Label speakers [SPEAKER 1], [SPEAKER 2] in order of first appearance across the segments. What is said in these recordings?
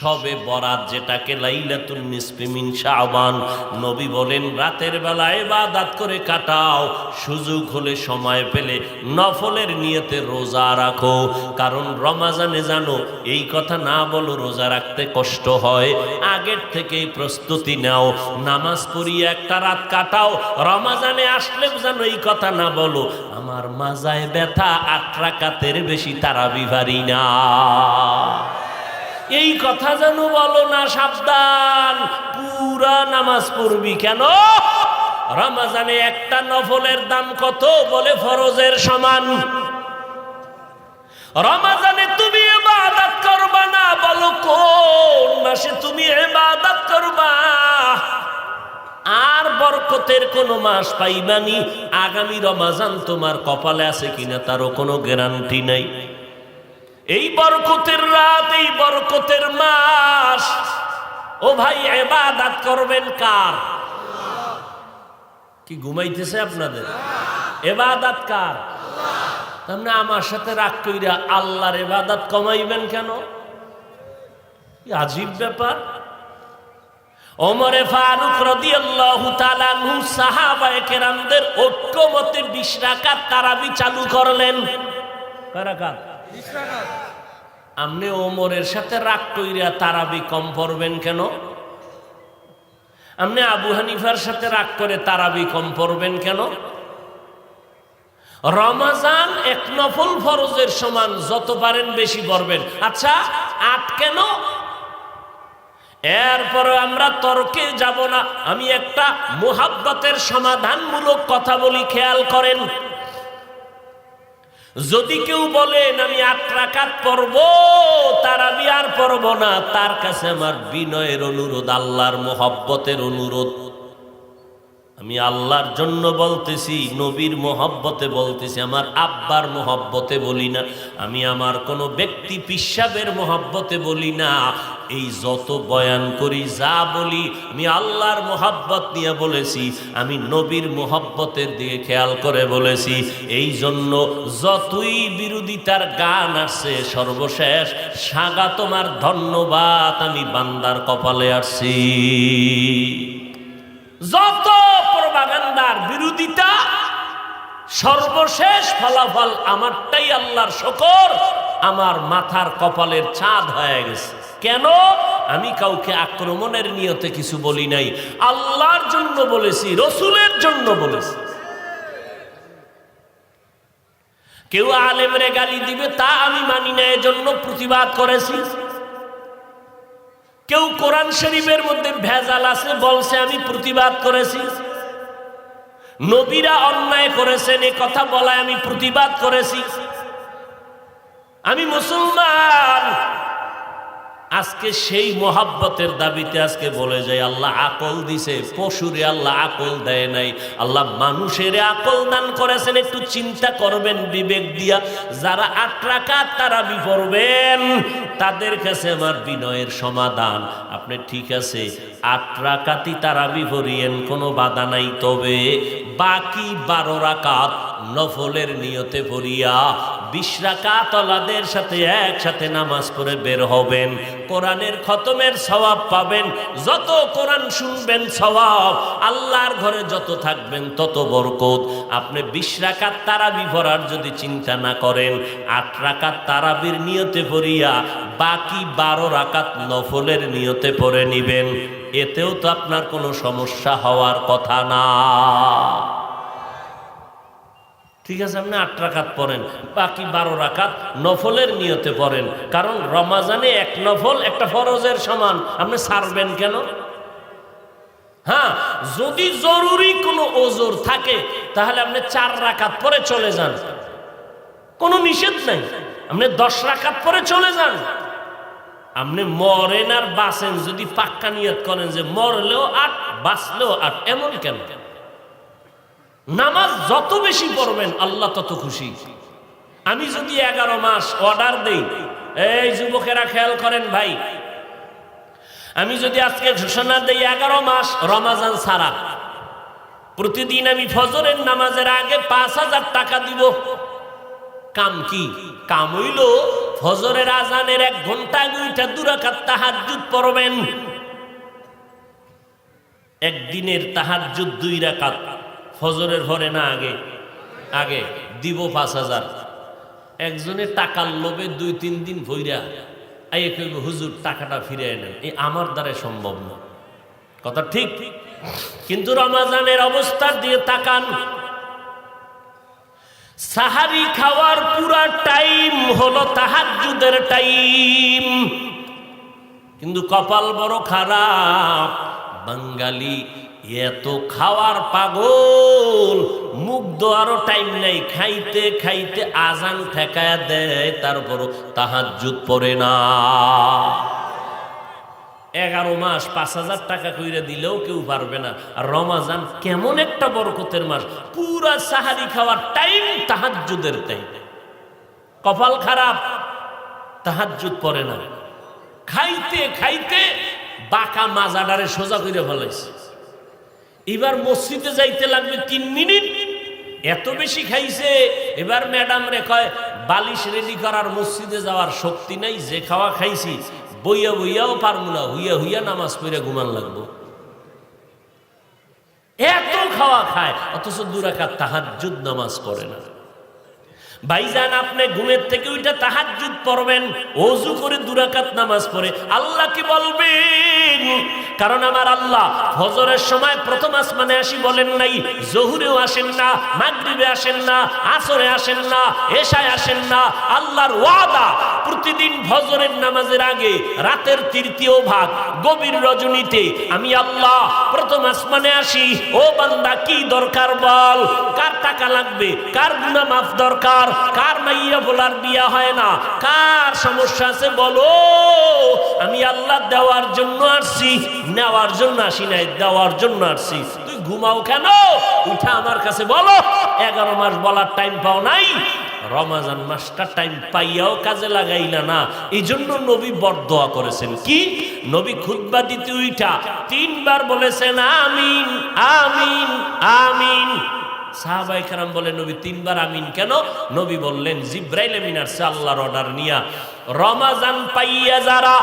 [SPEAKER 1] শবে বরাত যেটাকে লাইলাতুন নিসফি মিন শাবান, নবী বলেন রাতের বেলা ইবাদত করে কাটাও, সুযোগ হলে সময় পেলে নফলের নিয়তে রোজা রাখো। কারণ রমজানে জানো এই কথা না বলো রোজা রাখতে কষ্ট হয়, আগের থেকেই প্রস্তুতি নাও, নামাজ পড়িয়ে একটা রাত কাটাও। রমজানে আসলে জানো এই কথা না বলো আমার মাজায় ব্যথা, 8 রাকাতের বেশি তারাবি পারি না, এই কথা যেন বলো না। সাবধান, পুরা নামাজ পড়বি কেন? রমজানে একটা নফলের দাম কত? বলে ফরজের সমান। রমজানে তুমি ইবাদত করবা না, বলো কোন মাসে তুমি ইবাদত করবা? আর বরকতের কোন মাস পাইবানি? আগামী রমজান তোমার কপালে আছে কিনা তারও কোনো গ্যারান্টি নাই। এই বরকতের রাত, এই বরকতের মাস, ও ভাই ইবাদত করবেন কার? কি ঘুমাইতেছে আপনাদের? ইবাদত কার? তাহলে আমার সাথে রাগ কইরা আল্লাহর ইবাদত কমাইবেন কেন? কি আজীব ব্যাপার। ওমরে ফারুক রাদিয়াল্লাহু তাআলা আনহু সাহাবায়ে কেরামদের ঐক্যমতে 20 রাকাত তারাবি চালু করলেন। কয় রাকাত? 20 রাকাত। আপনি ওমরের সাথে রাগ কইরা তারাবি কম পড়বেন কেন? আপনি আবু হানিফার সাথে রাগ করে তারাবি কম পড়বেন কেন? রমজান এক নফল ফরজের সমান, যত পারেন বেশি পড়বেন। আচ্ছা 8 কেন? এরপরে আমরা তর্কে যাব না, আমি একটা মুহাব্বতের সমাধানমূলক কথা বলি, খেয়াল করেন। যদি কেউ বলেন আমি 8 রাকাত পড়ব, তারাবি আর পড়ব না, তার কাছে আমার বিনয়ের অনুরোধ, আল্লাহর মুহাব্বতের অনুরোধ। আমি আল্লাহর জন্য বলতেছি, নবীর মুহাব্বতে বলতেছি, আমার আব্বার মুহাব্বতে বলি না, আমি আমার কোনো ব্যক্তি পিসাবের মুহাব্বতে বলি না। এই যত বয়ান করি, যা বলি, আমি আল্লাহর মুহাব্বত নিয়ে বলেছি, আমি নবীর মুহাব্বতের দিকে খেয়াল করে বলেছি। এই জন্য যতই বিরোধিতার গান আসছে, সর্বশেষ সাগা তোমার ধন্যবাদ, আমি বান্দার কপালে আসছি। যত প্রপাগান্ডার বিরোধিতা, সর্বশেষ ফলাফল আমারটাই আল্লাহর শুকর, আমার মাথার কপালের চাঁদ হয়ে গেছে। কেন? আমি কাউকে আক্রমণের নিয়তে কিছু বলি নাই, আল্লাহর জন্য বলেছি, রসুলের জন্য বলেছি। কেউ আলেমরে গালি দিবে তা আমি মানি না, এজন্য প্রতিবাদ করেছি। কেউ কোরআন শরীফের মধ্যে ভেজাল আছে বলছে, আমি প্রতিবাদ করেছি। নবীরা অন্যায় করেছেন এ কথা বলায় আমি প্রতিবাদ করেছি। আমি মুসলমান। আজকে সেই মোহাব্বতের দাবিতে আজকে বলে যাই, আল্লাহ আকল দিছে, পশুরে আল্লাহ আকল দেয় নাই, আল্লাহ মানুষের আকল দান করেছেন। একটু চিন্তা করবেন বিবেক দিয়া। যারা 8 রাকাত তারাবি পড়বেন তাদের কাছে আমার বিনয়ের সমাধান, আপনি ঠিক আছে 8 রাকাতই তারাবি পড়িয়েন, কোনো বাধা নাই, তবে বাকি 12 রাকাত নফলের নিয়তে পড়িয়া 20 রাকাত ওয়ালাদের সাথে একসাথে নামাজ পড়ে বের হবেন। কোরআনের খতমের সওয়াব পাবেন, যত কোরআন শুনবেন সওয়াব, আল্লাহর ঘরে যত থাকবেন তত বরকত। আপনি 20 রাকাত তারাবি পড়ার যদি চিন্তা না করেন, 8 রাকাত তারাবির নিয়তে পড়িয়া বাকি 12 রাকাত নফলের নিয়তে পড়ে নিবেন, এতেও তো আপনার কোনো সমস্যা হওয়ার কথা না। ঠিক আছে, আপনি 8 রাকাত পড়েন, বাকি 12 রাকাত নফলের নিয়তে পড়েন। কারণ রমজানে এক নফল একটা ফরজের সমান, আপনি ছাড়বেন কেন? হ্যাঁ, যদি জরুরি কোনো ওজর থাকে তাহলে আপনি 4 রাকাত পরে চলে যান, কোনো নিষেধ নাই। আপনি 10 রাকাত পরে চলে যান। আপনি মরেন আর বাঁচেন, যদি পাক্কা নিয়ত করেন যে মরলেও 8 বাঁচলেও 8, এমন কেন? নামাজ যত বেশি পড়বেন আল্লাহ তত খুশি। আমি যদি 11 মাস অর্ডার দেই, এই যুবকেরা খেয়াল করেন ভাই, আমি যদি আজকে ঘোষণা দেই 11 মাস রমজান ছাড়া, প্রতিদিন আমি ফজরের নামাজের আগে 5000 টাকা দিব, কাম কি? কাম হইল ফজরের আজানের 1 ঘন্টা আগে উঠা 2 রাকাত তাহাজ্জুদ পড়বেন। একদিনের তাহাজ্জুদ 2 রাকাত, ফজরের পরে না আগে? আগে দিব 5000। একজনের টাকার লোভে 2-3 দিন ভইরা আইয়ে কইব হুজুর টাকাটা ফিরিয়ে নেন, এই আমার দ্বারা সম্ভব না। কথা ঠিক, কিন্তু রমজানের অবস্থা দিয়ে তাকান, সাহারি খাওয়ার পুরা টাইম হলো তাহাজ্জুদের টাইম। কিন্তু কপাল বড় খারাপ, বাঙালি এত খাওয়ার পাগল, মুখ ধোয়ারও টাইম নাই, খাইতে খাইতে আজান ঠেকায়া দেয়, তারপরও তাহাজ্জুদ পড়ে না। 11 মাস 5000 টাকা কইরা দিলেও কেউ পারবে না। আর রমজান কেমন একটা বরকতের মাস, পুরা সাহারি খাওয়ার টাইম তাহাজ্জুদের টাইম। কপাল খারাপ, তাহাজ্জুদ পড়ে না। খাইতে খাইতে বাঁকা মাজাডারে সোজা করে ফেলাইছে। এবার মসজিদে যাইতে লাগবে 3 মিনিট, এত বেশি খাইছে। এবার ম্যাডাম রে কয় বালিশ রেডি করার মসজিদে যাওয়ার শক্তি নাই, যে খাওয়া খাইছি বইয়া বইয়াও পারবো না, হুইয়া হুইয়া নামাজ পড়ে ঘুমান লাগবো। এত খাওয়া খায়, অথচ 2 রাকাত তাহাজ্জুদ নামাজ পড়ে না। ভাইজান, আপনি ঘুমের থেকে উঠে তাহাজ্জুদ পড়বেন, ওযু করে 2 রাকাত নামাজ পড়ে আল্লাহকে বলবেন, কারণ আমার আল্লাহ ফজরের সময় প্রথম আসমানে আসি বলেন নাই, জোহরেও আসেন না, মাগরিবে আসেন না, আসরে আসেন না, এশায় আসেন না। আল্লাহর ওয়াদা, প্রতিদিন ফজরের নামাজের আগে রাতের 3য় ভাগ গভীর রজনীতে আমি আল্লাহ প্রথম আসমানে আসি। ও বান্দা, কি দরকার বল? কার টাকা লাগবে? কার গুনাহ মাফ দরকার? কার মাইয়া বলার বিয়া হয় না? কার সমস্যা আছে বলো? আমি আল্লাহ দেওয়ার জন্য আসছি, নেওয়ার জন্য আসি নাই, দেওয়ার জন্য আসছি। তুই ঘুমাও কেন? উঠা আমার কাছে বলো। 11 মাস বলার টাইম পাও নাই, রমজান মাসটা টাইম পাইয়াও কাজে লাগাইলা না। এই জন্য নবী বরদোয়া করেছেন। কি? নবী খুতবা দিতে উইঠা 3 বার বলেছেন আমিন আমিন আমিন। সাহাবায়ে কেরাম বলে নবী 3 বার আমিন কেন? নবী বললেন জিব্রাইল আমিন আসছে আল্লাহর অর্ডার নিয়া, রমজান পাইয়া যারা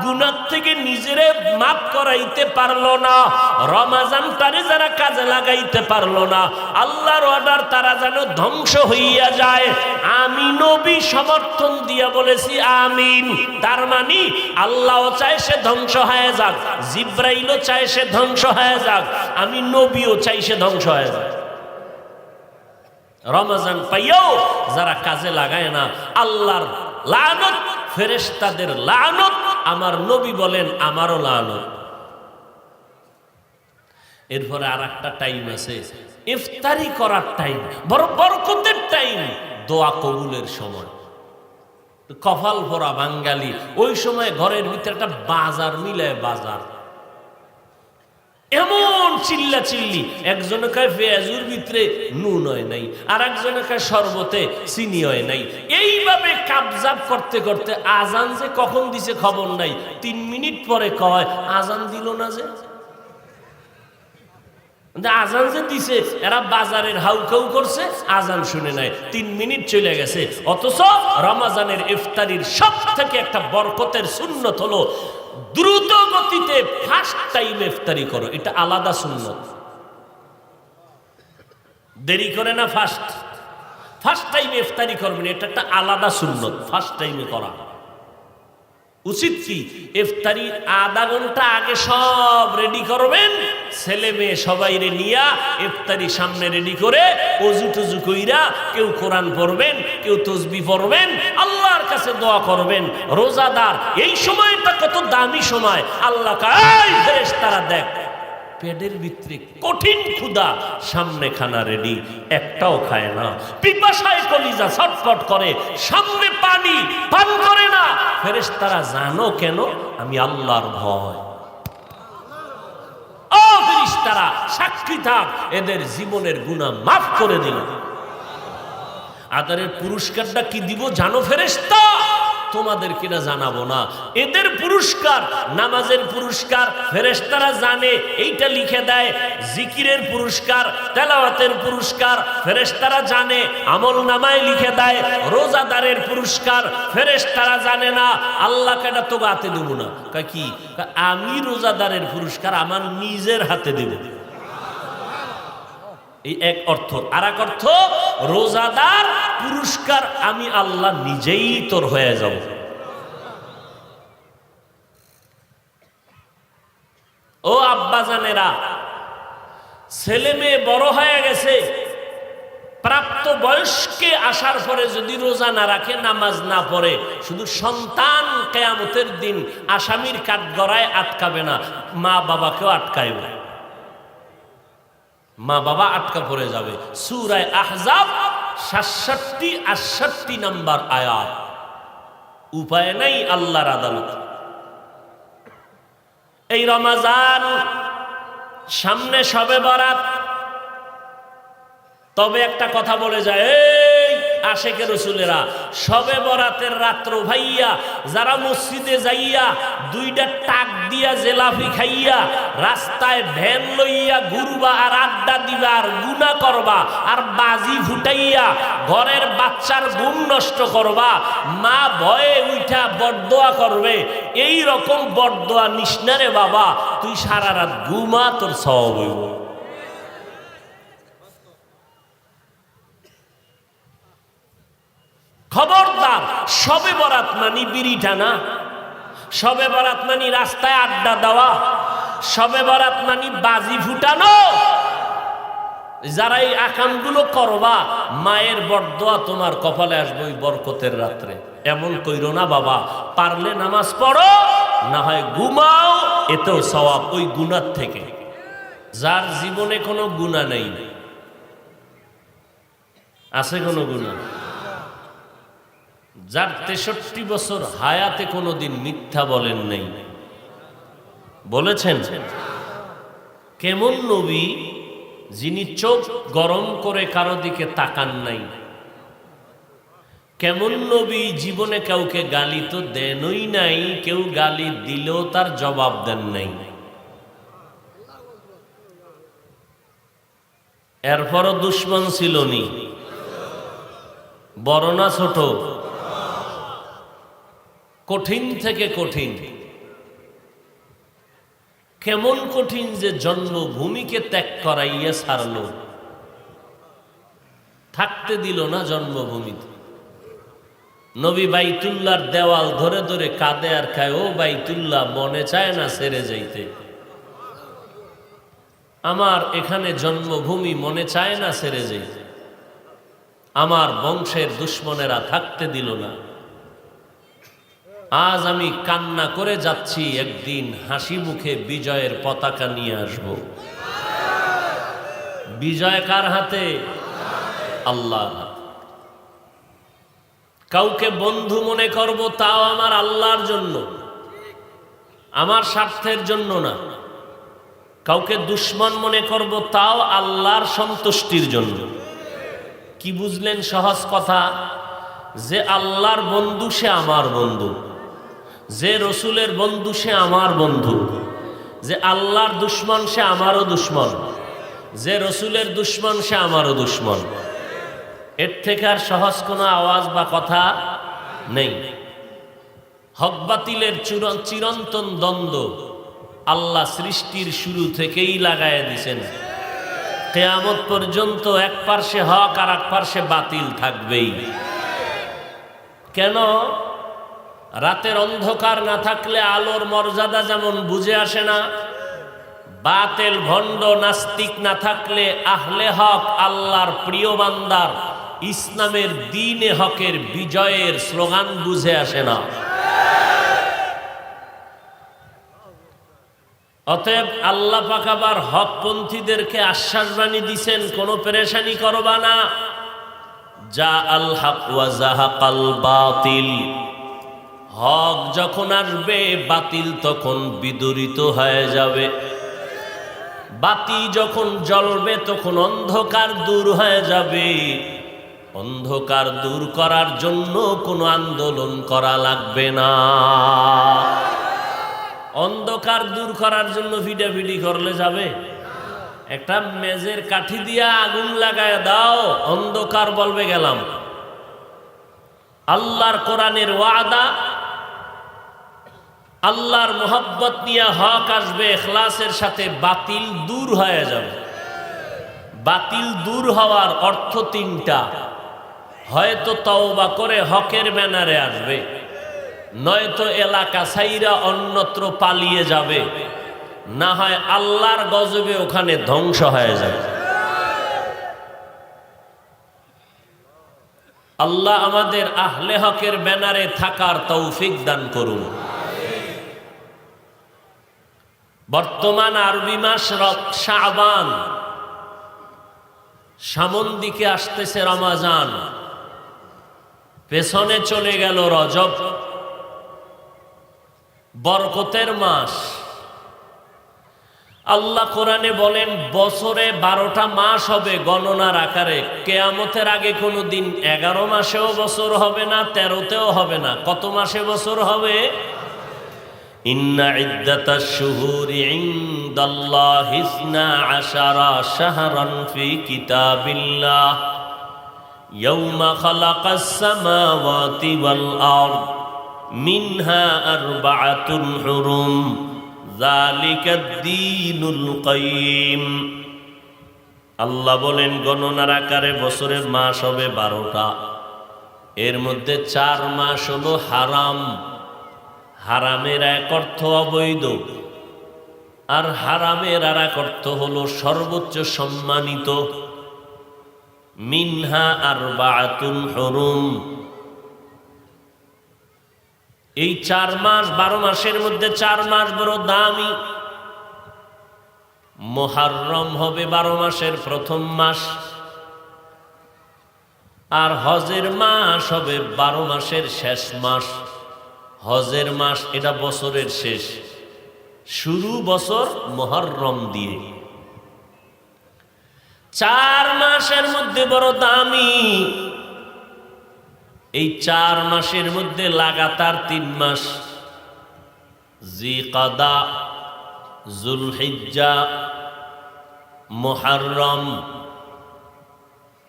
[SPEAKER 1] গুনাহ থেকে নিজেরে মাফ করাইতে পারলো না, রমজানটারে যারা কাজে লাগাইতে পারলো না, আল্লাহর অর্ডার তারা যেন ধ্বংস হইয়া যায়। আমি নবী সমর্থন দিয়া বলেছি আমিন। তার মানে আল্লাহও চায় সে ধ্বংস হয়ে যাক, জিব্রাইলও চায় সে ধ্বংস হয়ে যাক, আমি নবীও চাই সে ধ্বংস হয়ে যাক। রমজান পাইয়াও যারা কাজে লাগায় না, আল্লাহর লানত, ফেরেশতাদের লানত, আমার নবী বলেন আমারও লানত। এরপরে আর একটা টাইম আছে, ইফতারি করার টাইম, বড় বরকতের টাইম, দোয়া কবুলের সময়। কপাল ভরা বাঙালি, ওই সময় ঘরের ভিতরে একটা বাজার মিলে, বাজার এমন চিল্লা চিল্লি, একজনে কয় পেঁয়াজুর ভিতরে নুন হয় নাই, আর একজনে কয় শরবতে চিনি হয় নাই। এইভাবে কাবজাব করতে করতে আজান যে কখন দিছে খবর নাই। 3 মিনিট পরে কয় আজান দিল না যে। আজান যে দিছে, এরা বাজারের হাউকাউ করছে, আজান শুনে নাই, 3 মিনিট চলে গেছে। অথচ রমজানের ইফতারির সব থেকে একটা বরকতের সুন্নত হলো দ্রুত গতিতে ফার্স্ট টাইম ইফতারি করো। এটা আলাদা সুন্নত। দেরি করে না, ফার্স্ট টাইমে ইফতারি করবেন, এটা একটা আলাদা সুন্নত। ফার্স্ট টাইমে করা উচিত। কি? ইফতারি আধা ঘন্টা আগে সব রেডি করবেন, ছেলে মেয়ে সবাই রে নিয়া ইফতারি সামনে রেডি করে ওযু টুজু কইরা কেউ কোরআন পড়বেন, কেউ তাসবিহ পড়বেন, আল্লাহর কাছে দোয়া করবেন। রোজাদার এই সময়টা কত দামি সময়। আল্লাহ কয় ফেরেশতারা দেখ, পেটের ভিতরে কঠিন ক্ষুধা, সামনে খানা রেডি, একটাও খায় না, পিপাসায় কলিজা ছটফট করে, সামনে পানি পান করে না। ফেরেশতারা জানো কেন? আমি আল্লাহর ভয়। ও ফেরেশতারা সাক্ষী থাক, এদের জীবনের গুনাহ মাফ করে দিল। আদরের পুরস্কারটা কি দিব জানো ফেরেশতা? তোমাদের কিনা জানাবো না। এদের পুরস্কার, নামাজের পুরস্কার ফেরেশতারা জানে, এইটা লিখে দেয়। জিকিরের পুরস্কার, তেলাওয়াতের পুরস্কার ফেরেশতারা জানে, আমল নামায় লিখে দেয়। রোজাদারের পুরস্কার ফেরেশতারা জানে না, আল্লাহকে এটা তো হাতে দেব না। কয় কি? আমি রোজাদারের পুরস্কার আমার নিজের হাতে দেব। এই এক অর্থ। আর এক অর্থ, রোজাদার পুরস্কার আমি আল্লাহ নিজেই তোর হয়ে যাব। ও আব্বাজানেরা, ছেলে মেয়ে বড় হয়ে গেছে, প্রাপ্ত বয়স্কে আসার পরে যদি রোজা না রাখে, নামাজ না পড়ে, শুধু সন্তান কিয়ামতের দিন আসামির কাঠগড়ায় আটকাবে না, মা বাবাকেও আটকাইবে। মা বাবা আটকা পড়ে যাবে। সূরা আহজাব 67-68 নম্বর আয়াত। উপায় নাই আল্লাহর আদালত। এই রমজান সামনে, শবে বরাত। তবে একটা কথা বলে যায়, এই আশেকে রসুলেরা, শবে বরাতের রাত্র ভাইয়া যারা মসজিদে যাইয়া দুইটা টাক দিয়া জেলাফি খাইয়া রাস্তায় ভ্যান লইয়া ঘুরবা আর আড্ডা দিবা আর গুনাহ করবা আর বাজি ফুটাইয়া ঘরের বাচ্চার ঘুম নষ্ট করবা, মা ভয়ে উঠা বরদোয়া করবে, এই রকম বরদোয়া নিস না রে বাবা। তুই সারা রাত ঘুমা, তোর সওয়াব হইব। খবরদার, শবে বরাত মানি বিড়ি টানা, শবে বরাত মানি রাস্তায় আড্ডা দেওয়া, শবে বরাত মানি বাজি ফুটানো। যারা এই আকামগুলো করবা, মায়ের বরদোয়া তোমার কপালে আসবে ওই বরকতের রাত্রে। এমন কইরো না বাবা, পারলে নামাজ পড়ো, না হয় ঘুমাও, এতেও সওয়াব ওই গুনার থেকে। যার জীবনে কোনো গুনাহ নেই, আছে কোনো গুনাহ? যার 63 বছর হায়াতে কোনোদিন মিথ্যা বলেন নাই, বলেছেন? কেমন নবী যিনি চোখ গরম করে কারো দিকে তাকান নাই? কেমন নবী জীবনে কাউকে গালি তো দেনই নাই, কেউ গালি দিলেও তার জবাব দেন নাই। এরপরও দুশ্মন ছিল নি? বড় না ছোট? কঠিন থেকে কঠিন। কেমন কঠিন যে জন্মভূমিকে ত্যাগ করাইয়া ছাড়ল, থাকতে দিল না জন্মভূমিতে। নবী বাইতুল্লাহর দেওয়াল ধরে ধরে কাঁদে আর খায়, ও বাইতুল্লাহ, মনে চায় না ছেড়ে যাইতে। আমার এখানে জন্মভূমি, মনে চায় না ছেড়ে যাইতে। আমার বংশের দুশ্মনেরা থাকতে দিল না। আজ আমি কান্না করে যাচ্ছি, একদিন হাসি মুখে বিজয়ের পতাকা নিয়ে আসব। বিজয় কার হাতে? আল্লাহর হাতে। কাউকে বন্ধু মনে করব, তাও আমার আল্লাহর জন্য, আমার স্বার্থের জন্য না। কাউকে দুশ্মন মনে করব, তাও আল্লাহর সন্তুষ্টির জন্য। কি বুঝলেন? সহজ কথা, যে আল্লাহর বন্ধু সে আমার বন্ধু, যে রসুলের বন্ধু সে আমার বন্ধু, যে আল্লাহর দুশ্মন সে আমারও দুশ্মন, যে রসুলের দুশ্মন সে আমারও দুশ্মন। এর থেকে আর সহজ কোনো আওয়াজ বা কথা নেই। হক বাতিলের চিরন্তন দ্বন্দ্ব আল্লাহ সৃষ্টির শুরু থেকেই লাগাইয়া দিছেন। কিয়ামত পর্যন্ত এক পার্শ্বে হক আর এক পার্শ্বে বাতিল থাকবেই। কেন? রাতের অন্ধকার না থাকলে আলোর মর্যাদা যেমন বুঝে আসে না, বাতিল ভণ্ড নাস্তিক না থাকলে আহলে হক আল্লাহর প্রিয় বান্দার ইসলামের দ্বীনে হকের বিজয়ের স্লোগান বুঝে আসে না। অতএব আল্লাহ পাক আবার হকপন্থীদেরকে আশ্বাস বাণী দিছেন, কোনো পেরেশানি করবা না। যা আল হক ওয়া যাহাকাল বাতিল, হক যখন আসবে বাতিল তখন বিদূরিত হয়ে যাবে। বাতি যখন জ্বলবে তখন অন্ধকার দূর হয়ে যাবে। অন্ধকার দূর করার জন্য কোনো আন্দোলন করা লাগবে না। অন্ধকার দূর করার জন্য ভিডাভিডি করলে যাবে? একটা মেজের কাঠি দিয়া আগুন লাগায় দাও, অন্ধকার বলবে গেলাম। আল্লাহর কোরআনের ওয়াদা, আল্লাহর মোহাব্বত নিয়ে হক আসবে ইখলাসের সাথে, বাতিল দূর হয়ে যাবে। বাতিল দূর হওয়ার অর্থ তিনটা: হয়তো তওবা করে হকের ব্যানারে আসবে, নয়তো এলাকা ছাইরা অন্যত্র পালিয়ে যাবে, না হয় আল্লাহর গজবে ওখানে ধ্বংস হয়ে যাবে। আল্লাহ আমাদের আহলে হকের ব্যানারে থাকার তৌফিক দান করুন। বর্তমান আরবি মাস শাবান, সামন দিকে আসতেছে রমাজান, পেছনে চলে গেল রজব, বরকতের মাস। আল্লাহ কোরআনে বলেন বছরে 12টা মাস হবে গণনার আকারে। কিয়ামতের আগে কোনো দিন 11 মাসেও বছর হবে না, 13তেও হবে না। কত মাসে বছর হবে? ইন্না ইদ্দাতাশ শুহুরি ইনদাল্লাহি 12 শাহরান ফি কিতাবিল্লাহ ইয়াওমা খালাকাস সামাওয়াতি ওয়াল আরদ মিনহা আরবাআতুন হুরুম যালিকাদ দীনুল কাইয়্যিম। আল্লাহ বলেন গণনার আকারে বছরের মাস হবে 12টা। এর মধ্যে 4 মাস হলো হারাম। হারামের এক অর্থ অবৈধ, আর হারামের আর এক অর্থ হলো সর্বোচ্চ সম্মানিত। মিনহা আরবাআতুন হুরুম। এই 4 মাস, 12 মাসের মধ্যে 4 মাস বড় দামি। মুহররম হবে 12 মাসের প্রথম মাস, আর হজের মাস হবে 12 মাসের শেষ মাস। হজের মাস এটা বছরের শেষ, শুরু বছর মুহররম দিয়ে। 4 মাসের মধ্যে বড় দামি। এই 4 মাসের মধ্যে লাগাতার 3 মাস, জিকাদা, জুলহিজ্জা, মুহররম,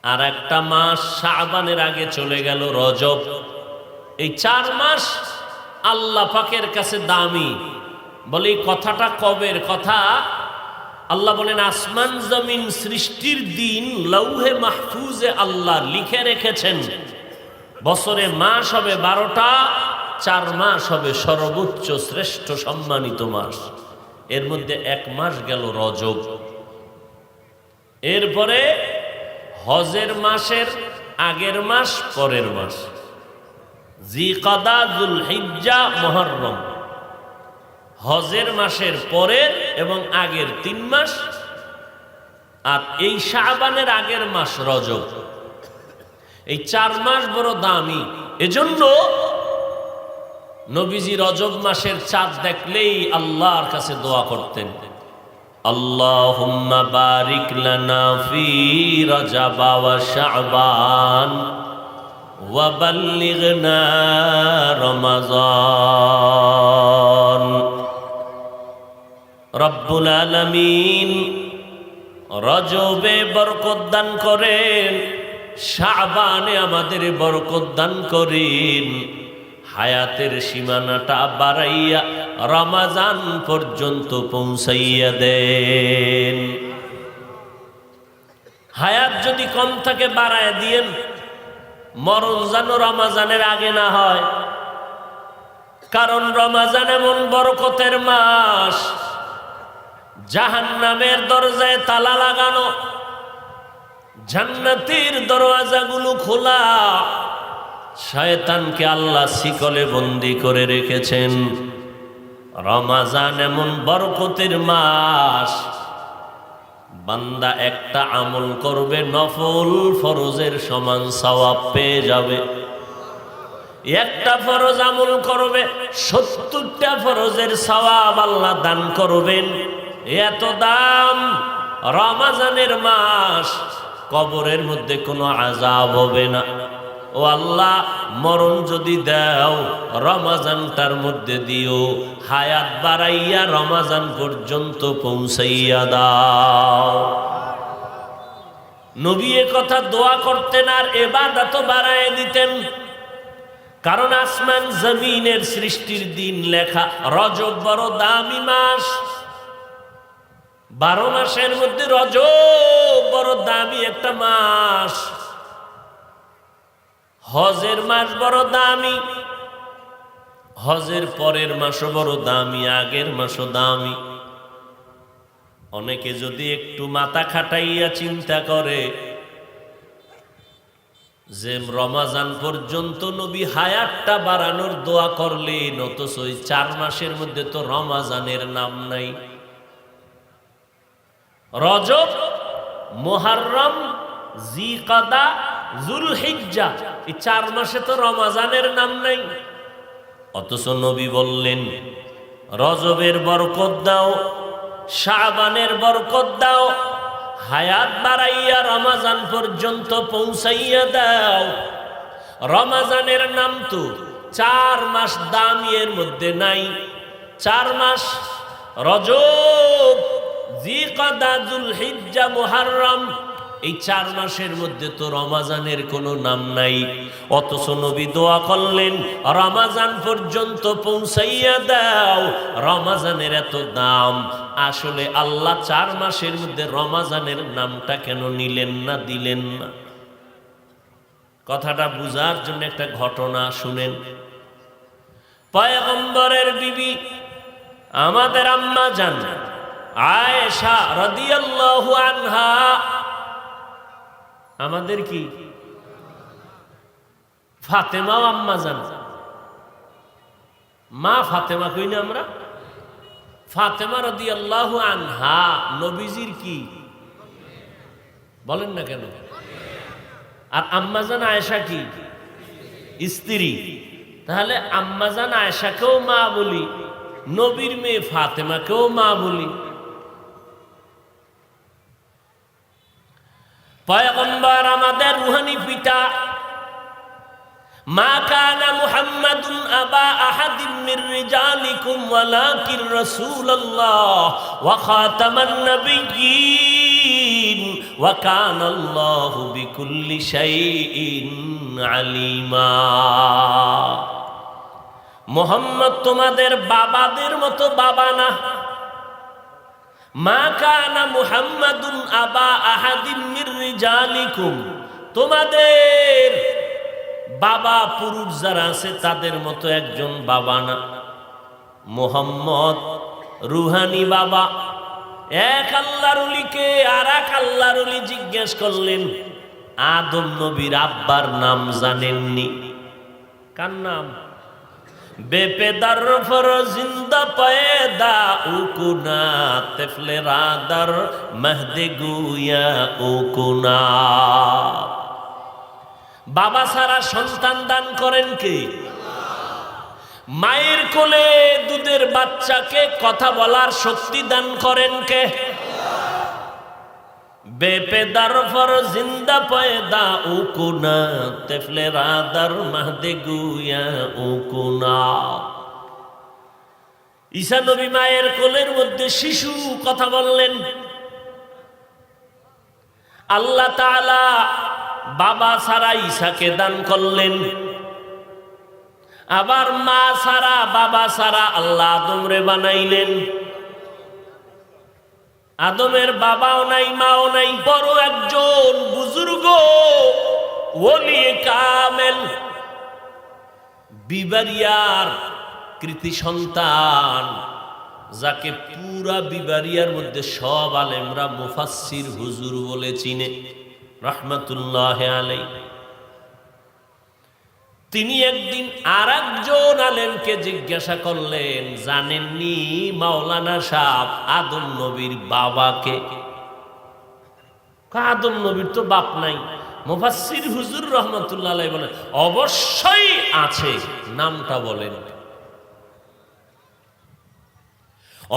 [SPEAKER 1] আর একটা মাস শাবানের আগে চলে গেল রজব। এই 4 মাস আল্লাহ পাকের কাছে দামি। বলে এই কথাটা কবের কথা? আল্লাহ বলেন আসমান জমিন সৃষ্টির দিন লৌহে মাহফুজে আল্লাহ লিখে রেখেছেন বছরে মাস হবে 12টা, 4 মাস হবে সর্বোচ্চ শ্রেষ্ঠ সম্মানিত মাস। এর মধ্যে 1 মাস গেল রজব। এরপরে হজের মাসের আগের মাস, পরের মাস, জিকাদা, জুলহিজ্জা, মুহররম। হজের মাসের পরের এবং আগের 3 মাস, আর এই শাবানের আগের মাস রজব। এই 4 মাস বড় দামি। এজন্য নবীজি রজব মাসের চাঁদ দেখলেই আল্লাহর কাছে দোয়া করতেন, আল্লাহুম্মা বারিক লানা ফি রজব ওয়া শাবান ওয়া বাল্লিগনা রমাজান। রব্বুল আলামিন রজবে বরকত দান করেন, শাবানে আমাদের বরকত দান করেন, হায়াতের সীমানাটা বাড়াইয়া রমাজান পর্যন্ত পৌঁছাইয়া দেন। হায়াত যদি কম থাকে বাড়ায় দিয়েন, মরণ যেন রমাজানের আগে না হয়। কারণ রমাজান এমন বরকতের মাস, জাহান্নামের দরজায় তালা লাগানো, জান্নাতের দরওয়াজাগুলো খোলা। শয়তানকে আল্লাহ শিকলে বন্দী করে রেখেছেন। রমাজান এমন বরকতের মাস, বান্দা একটা আমল করবে নফল ফরজের সমান সওয়াব পেয়ে যাবে। একটা ফরজ আমল করবে 70টা ফরজের সওয়াব আল্লাহ দান করবেন। এত দাম রমাজানের মাস। কবরের মধ্যে কোনো আযাব হবে না। ও আল্লাহ, মরণ যদি দাও রমাজানটার মধ্যে দিও, হায়াত বাড়াইয়া রমাজান পর্যন্ত পৌঁছাইয়া দাও। নবী এ কথা দোয়া করতেন আর ইবাদতও বাড়ায় দিতেন। কারণ আসমান জমিনের সৃষ্টির দিন লেখা। রজব বড় দামি মাস, 12 মাসের মধ্যে রজব বড় দামি একটা মাস। হজের মাস বড় দামি, হজের পরের মাসও বড় দামি, আগের মাসও দামি। অনেকে যদি একটু মাথা খাটাইয়া চিন্তা করে যে রমাজান পর্যন্ত নবী হায়াতটা বাড়ানোর দোয়া করলেন, অথচ ওই 4 মাসের মধ্যে তো রমাজানের নাম নাই। রজব, মুহররম, জিকাদা, যুলহিজ্জা, এই 4 মাসে তো রমাজানের নাম নাই। অথচ নবী বললেন রজবের বরকত দাও, শাবানের বরকত দাও, হায়াত বাড়াইয়া রমাজান পর্যন্ত পৌঁছাইয়া দাও। রমাজানের নাম তো 4 মাস দামি, এর মধ্যে নাই। 4 মাস রজব, জিকাদা, যুলহিজ্জা, মুহররম, এই 4 মাসের মধ্যে তো রমাজানের কোনো নাম নাই। অথচ নবী দোয়া করলেন রমাজান পর্যন্ত পৌঁছাইয়া দাও। রমাজানের এত দাম, আসলে আল্লাহ 4 মাসের মধ্যে রমাজানের নামটা কেন নিলেন না, দিলেন না? কথাটা বুঝার জন্য একটা ঘটনা শুনেন। পয়গম্বরের বিবি আমাদের আম্মা জান আয়েশা রাদিয়াল্লাহু আনহা, আমাদের কি ফাতেমাও আম্মা জান, মা ফাতেমা কই না আমরা? ফাতেমা রাদিয়াল্লাহু আনহা নবীজির কি বলেন না কেন? আর আম্মাজান আয়েশা কি? স্ত্রী। তাহলে আম্মাজান আয়েশাকেও মা বলি, নবীর মেয়ে ফাতেমাকেও মা বলি। পয়গম্বর আমাদের রুহানি পিতা। মা কানা মুহাম্মাদুন আবা আহাদিম মির রিজালিকুম ওয়ালাকিন রাসূলুল্লাহ ওয়া খাতামান নাবিয়্যিন ওয়া কানা আল্লাহু বিকুল্লি শাইইন আলিমা। মুহাম্মদ তোমাদের বাবাদের মতো বাবা না। মা কানা মুহাম্মাদুন আবা আহাদিম মির রিজালিকুম, তোমাদের বাবা পুরুষ যারা আছে তাদের মতো একজন বাবা না। মুহাম্মদ রুহানি বাবা। এক আল্লাহর ওলিকে আর এক আল্লাহর ওলি জিজ্ঞেস করলেন, আদম নবীর আব্বার নাম জানেননি? কার নাম? বেপেদার ফর জিন্দা পয়দা উকুনা তেফলে রাদার মহদে গুয়া উকুনা। বাবা সারা সন্তান দান করেন কে? মায়ের কোলে দুধের বাচ্চাকে কথা বলার শক্তি দান করেন কে? বেপেদার ফর জিন্দা পয়দা উকুনা তেফলে রাদার মহদে গুয়া উকুনা। ঈসা নবী মায়ের কোলের মধ্যে শিশু কথা বললেন। আল্লাহ তাআলা বাবা ছাড়া ঈসাকে দান করলেন, আবার মা ছাড়া বাবা ছাড়া আল্লাহ আদমরে বানাইলেন। আদমের বাবাও নাই, মাও নাই, বড় একজন বুজুর্গ ওলি কামেল বিবারিয়ার কৃতি সন্তান, যাকে পুরা বিবারিয়ার মধ্যে সব আলেমরা মুফাসসির হুজুর বলে চিনে রাহমাতুল্লাহ আলাইহি। তিনি একদিন আর একজন আলেমকে জিজ্ঞাসা করলেন, জানেননি মাওলানা সাহেব আদম নবীর বাবাকে? আদম নবীর তো বাপ নাই। মুফাসসির হুজুর রাহমাতুল্লাহ আলাইহি বলেন, অবশ্যই আছে, নামটা বলেন।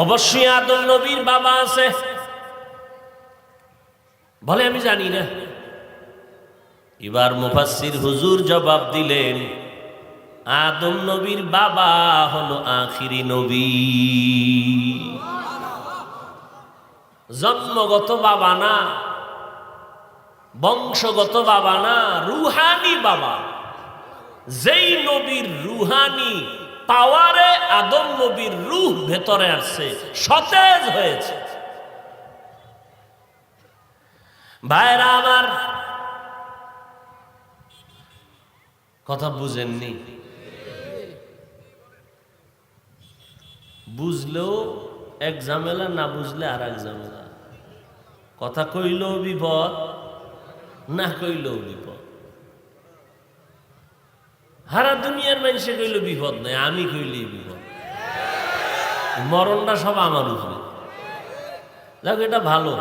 [SPEAKER 1] অবশ্যই আদম নবীর বাবা আছে। বলে আমি জানি না। এবার মুফাসসির হুজুর জবাব দিলেন, আদম নবীর বাবা হলো আখিরি নবী। জন্মগত বাবা না, বংশগত বাবা না, রুহানি বাবা। যেই নবীর রুহানি পাওয়ারে আদম নবীর রূহ ভেতরে আসছে, সতেজ হয়েছে। ভাইরা আমার, কথা বুঝেননি? বুঝলেও এক ঝামেলা, না বুঝলে আর এক ঝামেলা। কথা কইলেও বিপদ, না কইলেও বিপদ। সারা দুনিয়ার মানুষে কইলে বিপদ নাই, আমি কইলেই বিপদ। মরণটা সব আমার উপরে। দেখো, এটা ভালো,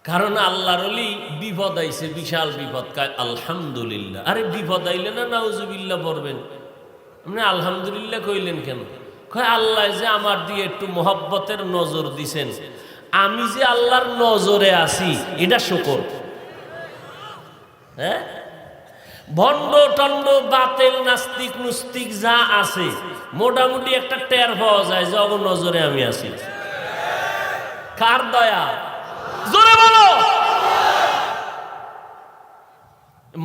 [SPEAKER 1] কারণ আল্লাহর ওলি বিপদ আইছে, বিশাল বিপদ, আলহামদুলিল্লাহ। আরে বিপদ আইলে না নাউজুবিল্লাহ পড়বেন, আপনি আলহামদুলিল্লাহ কইলেন কেন? কয় আল্লাহ যে আমার দিয়ে একটু মোহব্বতের নজর দিছেন, আমি যে আল্লাহর নজরে আছি এটা শুকর। হ্যাঁ, ভণ্ড টন্ড বাতেল নাস্তিক নুস্তিক যা আছে মোটামুটি একটা টের পাওয়া যায় যে অগ নজরে আমি আছি। কার দয়া? জোরে বলো।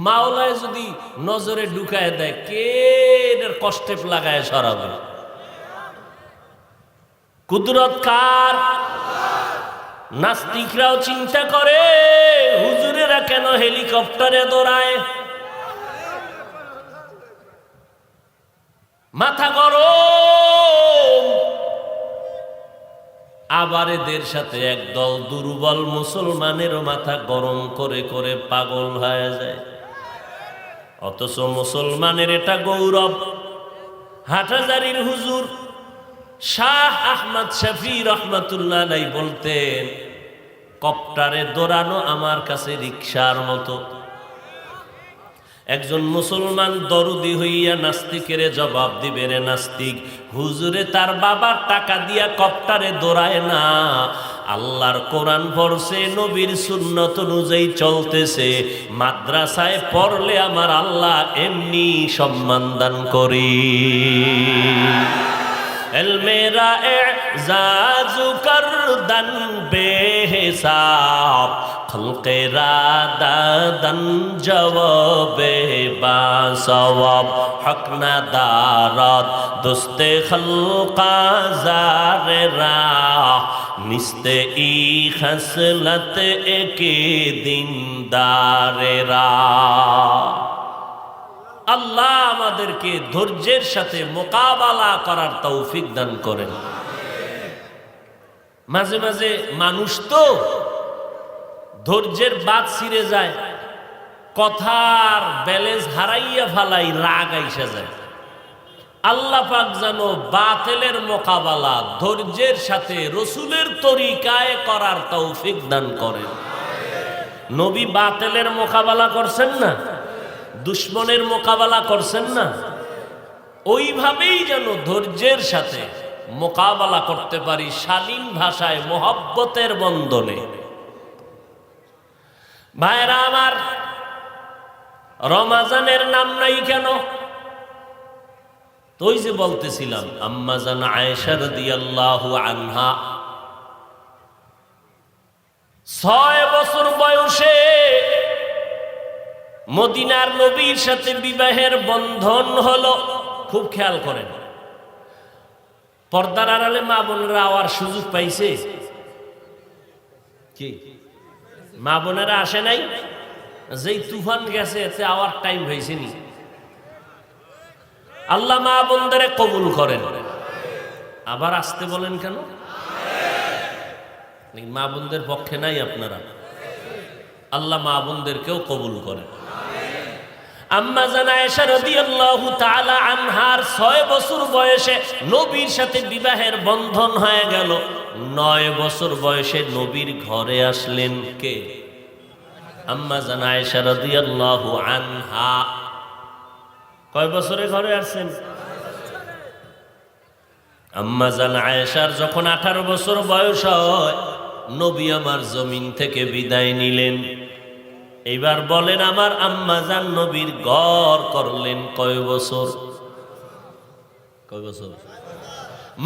[SPEAKER 1] মাওলায় যদি নজরে ঢুকায় দেয়, কে এর কষ্টে লাগায় সরাবে? কুদরত কার? নাস্তিকরাও চিন্তা করে হুজুরেরা কেন হেলিকপ্টারে দৌড়ায়, মাথা গরম। আবার এদের সাথে একদল দুর্বল মুসলমানেরও মাথা গরম করে করে পাগল হয়ে যায়। অথচ মুসলমানের এটা গৌরব। হাটহাজারীর হুজুর শাহ আহমদ শফি রহমাতুল্লাহ আলাইহি বলতেন, কপ্টারে দৌড়ানো আমার কাছে রিকশার মতো। একজন মুসলমান দরদি হইয়া নাস্তিকের জবাব দিবে, রে নাস্তিক, হুজুরে তার বাবার টাকা দিয়া কপ্টারে দৌড়ায় না, আল্লাহর কোরআন পড়ছে, নবীর সুন্নত অনুযায়ী চলতেছে, মাদ্রাসায় পড়লে আমার আল্লাহ এমনি সম্মান দান করি। মেরা এজাজু করদন বেহিসাব, খলকেরা দাদন জবাবে বাসওয়াব, হক না দারাত দোস্তে খলকা জারেরা, নিস্তে ই খসলত একে দিনদারেরা। আল্লাহ আমাদেরকে ধৈর্যের সাথে মোকাবেলা করার তৌফিক দান করেন। মাঝে মাঝে মানুষ তো ধৈর্যের বাদ ছিঁড়ে যায়, কথার ব্যালেন্স হারাইয়া ফালাই, রাগ আইসা যায়। আল্লাহ পাক যেন বাতিলের মোকাবেলা ধৈর্যের সাথে রসুলের তরিকায় করার তৌফিক দান করেন। নবী বাতিলের মোকাবেলা করছেন না, দুশ্মনের মোকাবেলা করছেন না, ওইভাবেই যেন ধৈর্যের সাথে মোকাবেলা করতে পারি, শালীন ভাষায় মোহব্বতের বন্ধনে। ভাইরা আমার, রমাজানের নাম নাই কেন? তো ওই যে বলতেছিলাম, আম্মা জান আয়েশা রাদিয়াল্লাহু আনহা 6 বছর বয়সে মদিনার নবীর সাথে বিবাহের বন্ধন হলো। খুব খেয়াল করেন, পর্দার আড়ালে মা বোনেরা আওয়ার সুযোগ পাইছে কি? মা বোনেরা আসে নাই? যেই তুফান গেছে এতে আওয়ার টাইম হয়েছে নি? আল্লাহ মা বোনদের কবুল করেন। আবার আসতে বলেন কেন? মা বোনদের পক্ষে নাই আপনারা? আল্লাহ মা বোনদেরকেও কবুল করেন। আম্মা জান আয়েশা রাদিয়াল্লাহু তাআলা আনহার 6 বছর বয়সে নবীর সাথে বিবাহের বন্ধন হয়ে গেল। 9 বছর বয়সে নবীর ঘরে আসলেন কে? আম্মা জান আয়েশা রাদিয়াল্লাহু আনহা। কয় বছরে ঘরে আসছেন? আম্মা জান আয়েশার যখন 18 বছর বয়স হয়, নবী আমার জমিন থেকে বিদায় নিলেন। এইবার বলেন আমার আম্মাজান নবীর গড় করলেন কয় বছর? কয় বছর?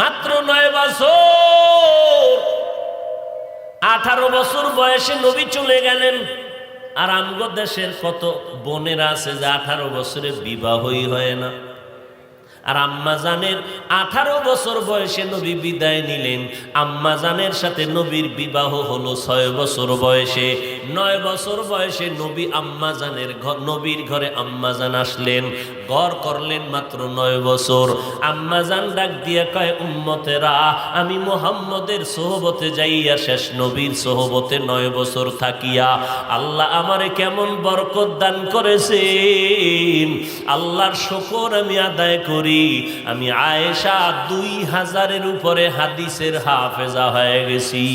[SPEAKER 1] মাত্র 9 বছর। 18 বছর বয়সে নবী চলে গেলেন। আর আমগো দেশের কত বোনেরা আছে যে 18 বছরে বিবাহই হয় না। আর আম্মাজানের 18 বছর বয়সে নবী বিদায় নিলেন। আম্মাজানের সাথে নবীর বিবাহ হলো 6 বছর বয়সে। 9 বছর বয়সে নবী আম্মাজানের নবীর ঘরে আম্মাজান আসলেন, গড় করলেন মাত্র 9 বছর। আম্মাজান ডাক দিয়ে কয়, উম্মতেরা, আমি মুহাম্মদের সোহবতে যাইয়া শেষ নবীর সোহবতে 9 বছর থাকিয়া আল্লাহ আমারে কেমন বরকত দান করেছেন, আল্লাহর শুকর আমি আদায় করি। আমি আয়েশা 2000-এর উপরে হাদিসের হাফেজা হয়ে গেছি।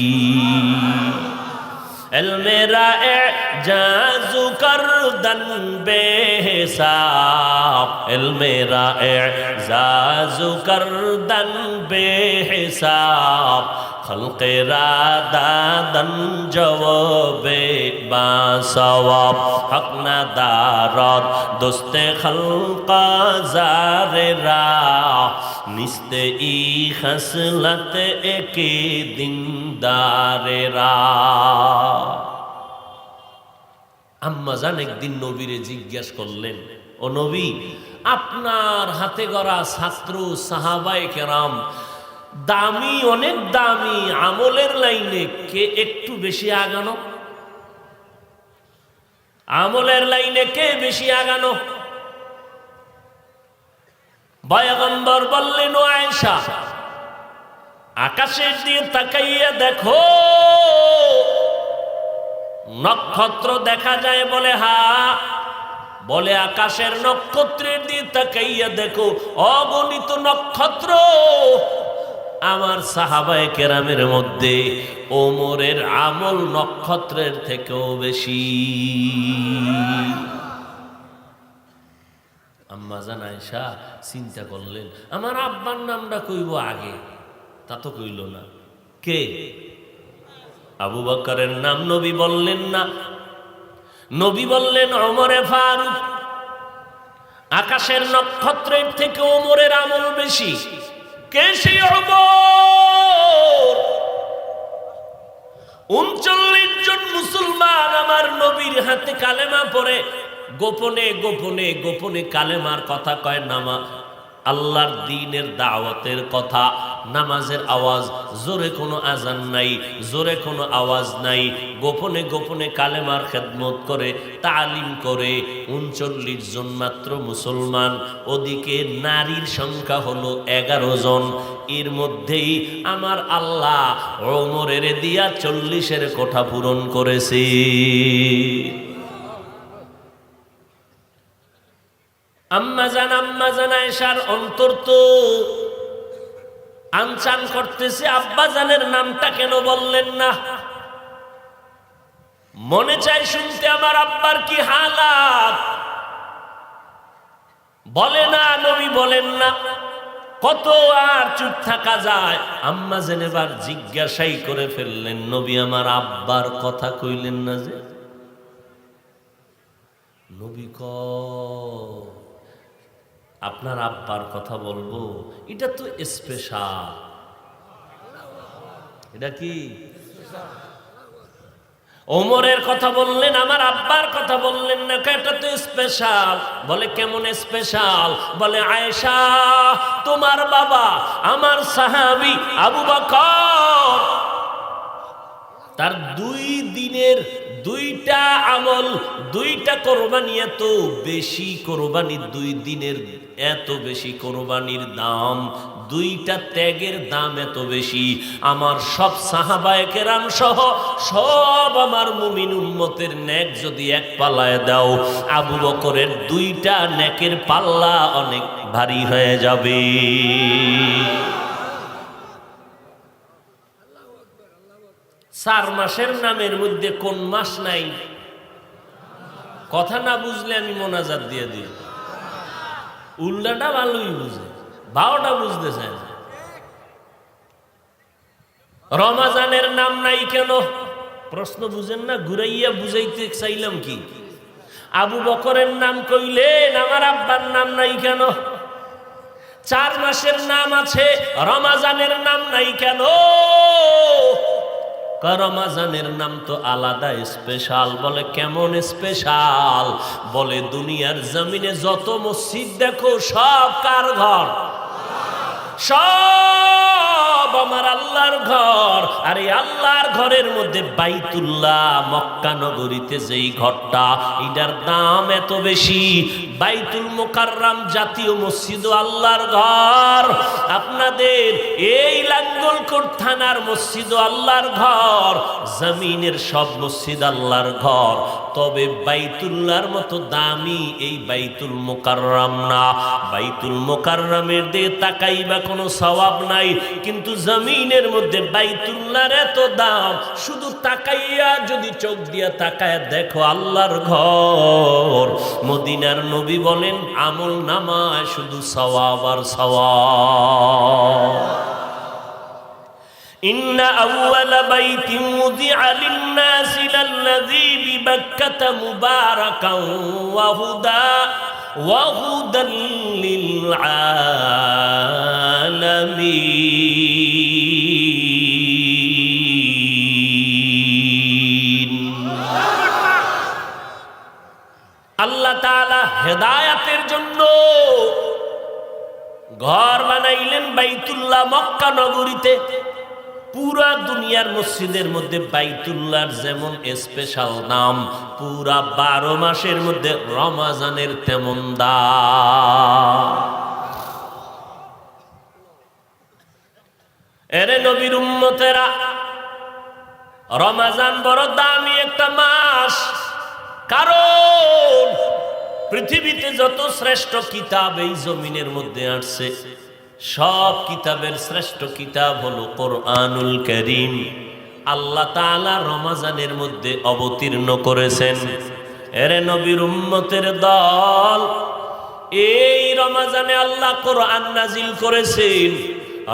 [SPEAKER 1] মেরা এজাজু করদন বেহিসাব, মেরা এজাজু করদন বেহিসাব, খলকেরা দাদন জবাবে বাসওয়াব, হক না দারদ দোস্তে খলকা জারেরা, নিস্তে ই খসলত একে দিনদারেরা। আম্মাজান একদিন নবীরে জিজ্ঞেস করলেন, ও নবী, আপনার হাতে গড়া ছাত্র সাহাবায়ে কেরাম দামি, অনেক দামি, আমলের লাইনে কে একটু বেশি আগানো? আমলের লাইনে কে বেশি আগানো? পয়গম্বর বললেন, ও আয়েশা, আকাশের দিকে তাকাইয়া দেখো, নক্ষত্র দেখা যায়? বলে হ্যাঁ। বলে আকাশের নক্ষত্রের দিকে তাকাইয়া দেখো, অগণিত নক্ষত্র। আমার সাহাবায়ে কেরামের মধ্যে ওমরের আমল নক্ষত্রের থেকেও বেশি। আম্মাজান আয়েশা চিন্তা করলেন, আমার আব্বার নামটা কইব আগে, তা তো কইল না। কে? আবু বকরের নাম নবী বললেন না, নবী বললেন ওমরে ফারুক। আকাশের নক্ষত্রের থেকে ওমরের আমল বেশি। কে সেই ওমর? 39 জন মুসলমান আমার নবীর হাতে কালেমা পড়ে গোপনে গোপনে গোপনে কালেমার কথা কয়, নামা আল্লাহর দ্বীনের দাওয়াতের কথা, নামাজের আওয়াজ, জোরে কোনো আজান নাই, জোরে কোনো আওয়াজ নাই, গোপনে গোপনে কালেমার খেদমত করে, তালিম করে। 39 জন মাত্র মুসলমান, ওদিকে নারীর সংখ্যা হলো 11 জন। এর মধ্যেই আমার আল্লাহ ওমরের দিয়া 40-এর কোঠা পূরণ করেছে। আম্মাজান আয়েশার অন্তর তো আনচান করতেছে, আব্বাজানের নামটা কেন বললেন না? মনে চাই শুনতে আমার আব্বার কি হালাত। বলে না, নবী বলেন না। কত আর চুপ থাকা যায়? আম্মাজান এবার জিজ্ঞাসাই করে ফেললেন, নবী আমার আব্বার কথা কইলেন না যে? নবী আপনার আব্বার কথা বলবো, এটা তো স্পেশাল। এটা কি? ওমরের কথা বললেন, আমার আব্বার কথা বললেন না, এটা তো স্পেশাল। বলে কেমন স্পেশাল? বলে আয়েশা, তোমার বাবা আমার সাহাবী আবু বকর, তার 2 দিনের 2টা আমল, 2টা কোরবানি, এত বেশি কোরবানি, 2 দিনের এত বেশি কোরবানির দাম, 2টা ত্যাগের দাম এত বেশি। আমার সব সাহাবায়ে কেরাম সহ সব আমার মুমিন উম্মতের নেক যদি এক পাল্লায় দাও, আবু বকরের 2টা নেকের পাল্লা অনেক ভারী হয়ে যাবে। চার মাসের নামের মধ্যে কোন মাস নাই? কথা না বুঝলে আমি মোনাজাত দিয়ে দিই। উল্লাটা ভালোই বুঝে, 12টা বুঝতে চায় না। রমাজানের নাম নাই কেন? প্রশ্ন বুঝেন না, ঘুরাইয়া বুঝাইতে চাইলাম কি? আবু বকরের নাম কইলেন, আমার আব্বার নাম নাই কেন? 4 মাসের নাম আছে, রমাজানের নাম নাই কেন? রমাজানের নাম তো আলাদা, স্পেশাল। বলে কেমন স্পেশাল? বলে দুনিয়ার জমিনে যত মসজিদ দেখো সব কার ঘর? সব আমার আল্লাহর ঘর। আর এই আল্লাহর ঘরের মধ্যে বাইতুল্লাহ, মক্কা নগরীতে যেই ঘরটা, এটার দাম এত বেশি। বাইতুল মুকাররম জাতীয় মসজিদ আল্লাহর ঘর। আপনাদের এই লাঙ্গলকোট থানার মসজিদ আল্লাহর ঘর। জমিনের সব মসজিদ আল্লাহর ঘর, তবে বাইতুল্লাহর মতো দামি এই বাইতুল মুকাররম না। বাইতুল মুকাররমের দিকে তাকাইবা কোনো সওয়াব নাই, কিন্তু জমিনের মধ্যে বাইতুল্লাহর এত দাম। শুধু তাকাইয়া যদি চোখ দিয়া তাকায় দেখো আল্লাহর ঘর। মদিনার নবী বলেন আমল নামায় শুধু সওয়াব আর সওয়াব। ইন্না আউয়ালা বাইতিন মুদিআ লিন-নাসি লাল্লাযী বিবাক্কাতা মুবারাকান ওয়া হুদান লিল-আলামিন। আল্লাহ তাআলা হেদায়েতের জন্য ঘর বানাইলেন বাইতুল্লাহ মক্কা নগরীতে। পুরা দুনিয়ার মসজিদের মধ্যে বাইতুল্লাহর যেমন স্পেশাল নাম, পুরা 12 মাসের মধ্যে রমাজানের তেমন দাম। এরে নবীর উম্মতেরা, রমাজান বড় দামি একটা মাস। কারণ পৃথিবীতে যত শ্রেষ্ঠ কিতাব এই জমিনের মধ্যে আসছে, সব কিতাবের শ্রেষ্ঠ কিতাব হলো কোরআনুল কারীম। আল্লাহ তাআলা রমাজানের মধ্যে অবতীর্ণ করেছেন। এরে নবীর উম্মতের দল, এই রমাজানে আল্লাহ কোরআন নাজিল করেছেন।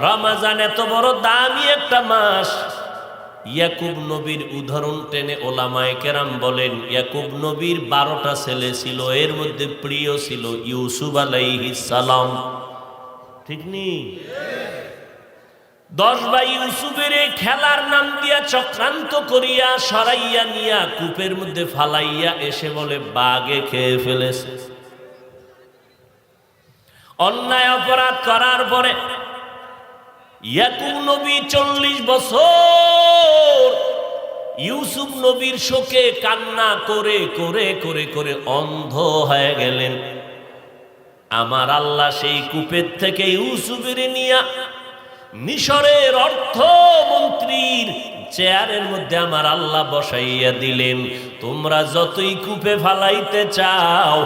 [SPEAKER 1] রমাজান এত বড় দামি একটা মাস। ইয়াকুব নবীর উদাহরণ টেনে ওলামায়ে কেরাম বলেন, ইয়াকুব নবীর 12টা ছেলে ছিল, এর মধ্যে প্রিয় ছিল ইউসুফ আলাইহিস সালাম। ঠিক নি? 10 ভাই ইউসুফের খেলার নাম দিয়া চক্রান্ত করিয়া সরাইয়া নিয়া কূপের মধ্যে ফালাইয়া এসে বলে বাঘে খেয়ে ফেলেছে। অন্যায় অপরাধ করার পরে ইয়াকুব নবী 40 বছর ইউসুফ নবীর শোকে কান্না করে করে করে করে অন্ধ হয়ে গেলেন। আমার আল্লাহ সেই কূপের থেকে ইউসুফের নিয়া মিশরের অর্থমন্ত্রীর চেয়ারের মধ্যে আমার আল্লাহ বসাইয়া দিলেন। তোমরা যতই কূপে ফালাইতে চাও,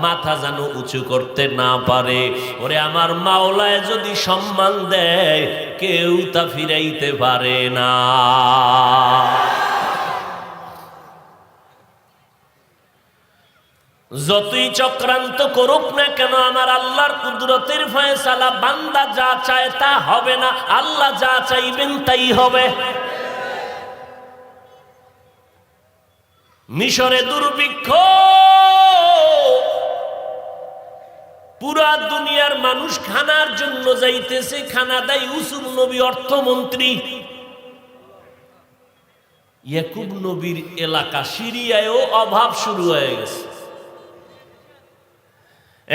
[SPEAKER 1] মাথা যেন উঁচু করতে না পারে। ওরে আমার মাওলায় যদি সম্মান দেয়, কেউ তা ফিরাইতে পারে না। যতই চক্রান্ত করুক না কেন, আমার আল্লাহর কুদরতের ফয়সালা, বান্দা যা চায় তা হবে না। আল্লাহ যা চাইবেন তাই হবে। মিশরে দুর্ভিক্ষ, পুরা দুনিয়ার মানুষ খানার জন্য যাইতেছে, খানা দেয় ইউসুফ নবী অর্থমন্ত্রী। ইয়াকুব নবীর এলাকা সিরিয়ায়ও অভাব শুরু হয়ে গেছে।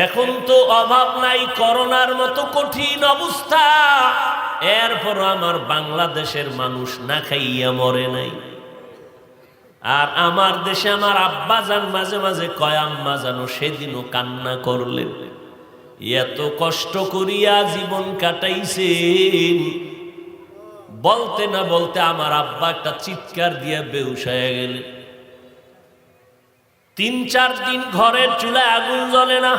[SPEAKER 1] এখন তো অভাব নাই, করোনার মতো কঠিন অবস্থা। এরপর আমার বাংলাদেশের মানুষ না খাইয়া মরে নাই। আর আমার দেশে আমার আব্বা জান মাঝে মাঝে কয়, আম্মা জানো সেদিনও কান্না করলেন। এত কষ্ট করিয়া জীবন কাটাইছেন, বলতে না বলতে আমার আব্বা একটা চিৎকার দিয়ে বেহুশ হয়ে গেলেন। 3-4 দিন ঘরের চুলায় আগুন জ্বলে না।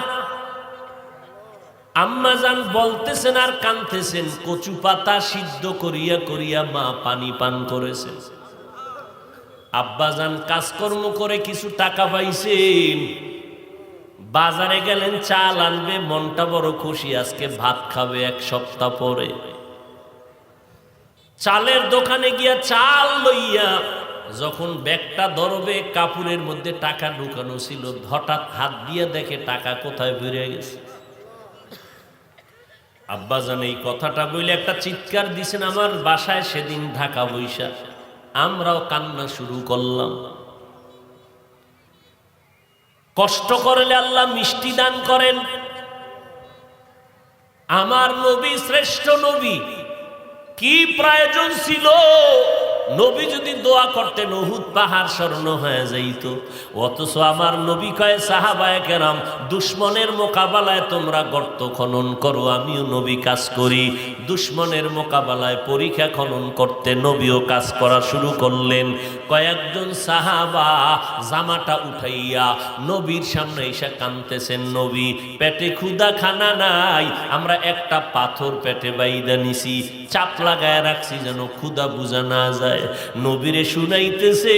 [SPEAKER 1] আম্মা জান বলতেছেন আর কাঁদতেছেন। কচু পাতা সিদ্ধ করিয়া করিয়া মা পানি পান করেছেন। আব্বা জান কাজকর্ম করে কিছু টাকা পাইছেন, বাজারে গেলেন চাল আনবে, মনটা বড় খুশি, আজকে ভাত খাবে 1 সপ্তাহ পরে। চালের দোকানে গিয়া চাল লইয়া যখন ব্যাগটা ধরবে কাপড়ের মধ্যে টাকা ঢুকানো ছিল, হঠাৎ হাত দিয়ে দেখে টাকা কোথায় বেরিয়ে গেছে। আব্বাজান এই কথাটা বলে একটা চিৎকার দিছেন আমার বাসায় সেদিন ঢাকা বৈশা। আমরাও কান্না শুরু করলাম। কষ্ট করলে আল্লাহ মিষ্টি দান করেন। আমার নবী শ্রেষ্ঠ নবী, কি প্রয়োজন ছিল নবী যদি দোয়া করতেন উহুদ পাহাড় স্বর্ণ হয়ে যাইত। অথচ আমার নবী কয় সাহাবায়ে কেরাম দুশ্মনের মোকাবেলায় তোমরা গর্ত খনন করো, আমিও নবী কাজ করি। দুশ্মনের মোকাবেলায় পরীক্ষা খনন করতে নবীও কাজ করা শুরু করলেন। কয়েকজন সাহাবা জামাটা উঠাইয়া নবীর সামনে এসে কাঁদতেছেন, নবী পেটে ক্ষুধা খানা নাই, আমরা একটা পাথর পেটে বাইদা নিছি, চাপ লাগায় রাখছি যেন ক্ষুধা বুঝা না যায়। নবীরে শুনাইতেছে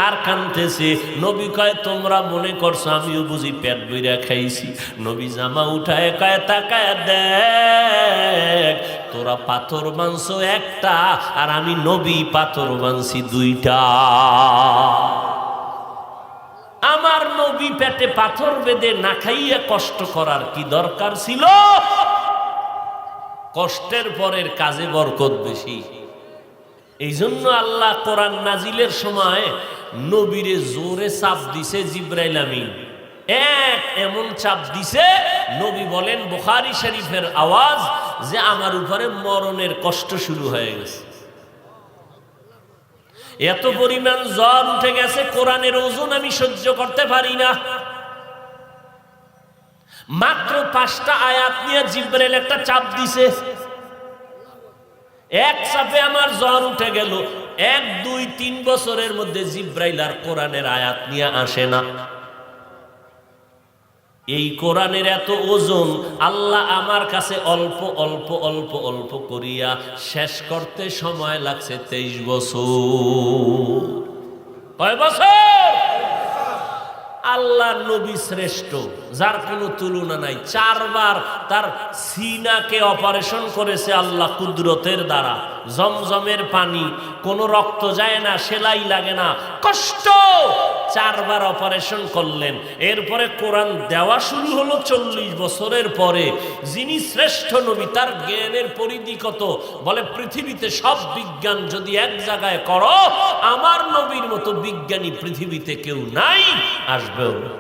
[SPEAKER 1] আর কাঁদতেছে। নবী কয় তোমরা মনে করছো আমিও বুঝি পেট বইরা খাইছি? নবী জামা উঠায় কয় তাকায় দেখ, তোরা পাথর মানছো একটা, আর আমি নবী পাথর মানছি দুইটা। আমার নবী পেটে পাথর বেঁধে না খাইয়া কষ্ট করার কি দরকার ছিল? কষ্টের পরের কাজে বরকত বেশি। এই জন্য আল্লাহ কোরআন নাজিলের সময় নবীরে জোরে চাপ দিছে জিবরাইল আমিন। এমন চাপ দিছে, নবী বলেন বুখারী শরীফের আওয়াজ, যে আমার উপরে মরণের কষ্ট শুরু হয়ে গেছে। এত পরিমাণ জ্বর উঠে গেছে, কোরআনের ওজন আমি সহ্য করতে পারি না। মাত্র 5টা আয়াত নিয়ে জিবরাইল একটা চাপ দিছে, এক চাপে আমার জ্বর উঠে গেল। 1, 2, 3 বছরের মধ্যে জিবরাইল আর কোরআনের আয়াত নিয়ে আসে না। এই কোরআনের এত ওজন, আল্লাহ আমার কাছে অল্প অল্প অল্প অল্প করিয়া শেষ করতে সময় লাগছে 23 বছর। কয় বছর? আল্লাহ নবী শ্রেষ্ঠ, যার কোনো তুলনা নাই। 4 বার তার সিনাকে অপারেশন করেছে আল্লাহ কুদরতের দ্বারা। জমজমের পানি, কোনো রক্ত যায় না, সেলাই লাগে না, কষ্ট। 4 বার অপারেশন করলেন। এরপরে কোরআন দেওয়া শুরু হলো 40 বছরের পরে। যিনি শ্রেষ্ঠ নবী, তার জ্ঞানের পরিধি কত? বলে পৃথিবীতে সব বিজ্ঞান যদি এক জায়গায় করো, আমার নবীর মতো বিজ্ঞানী পৃথিবীতে কেউ নাই, আসবেও না।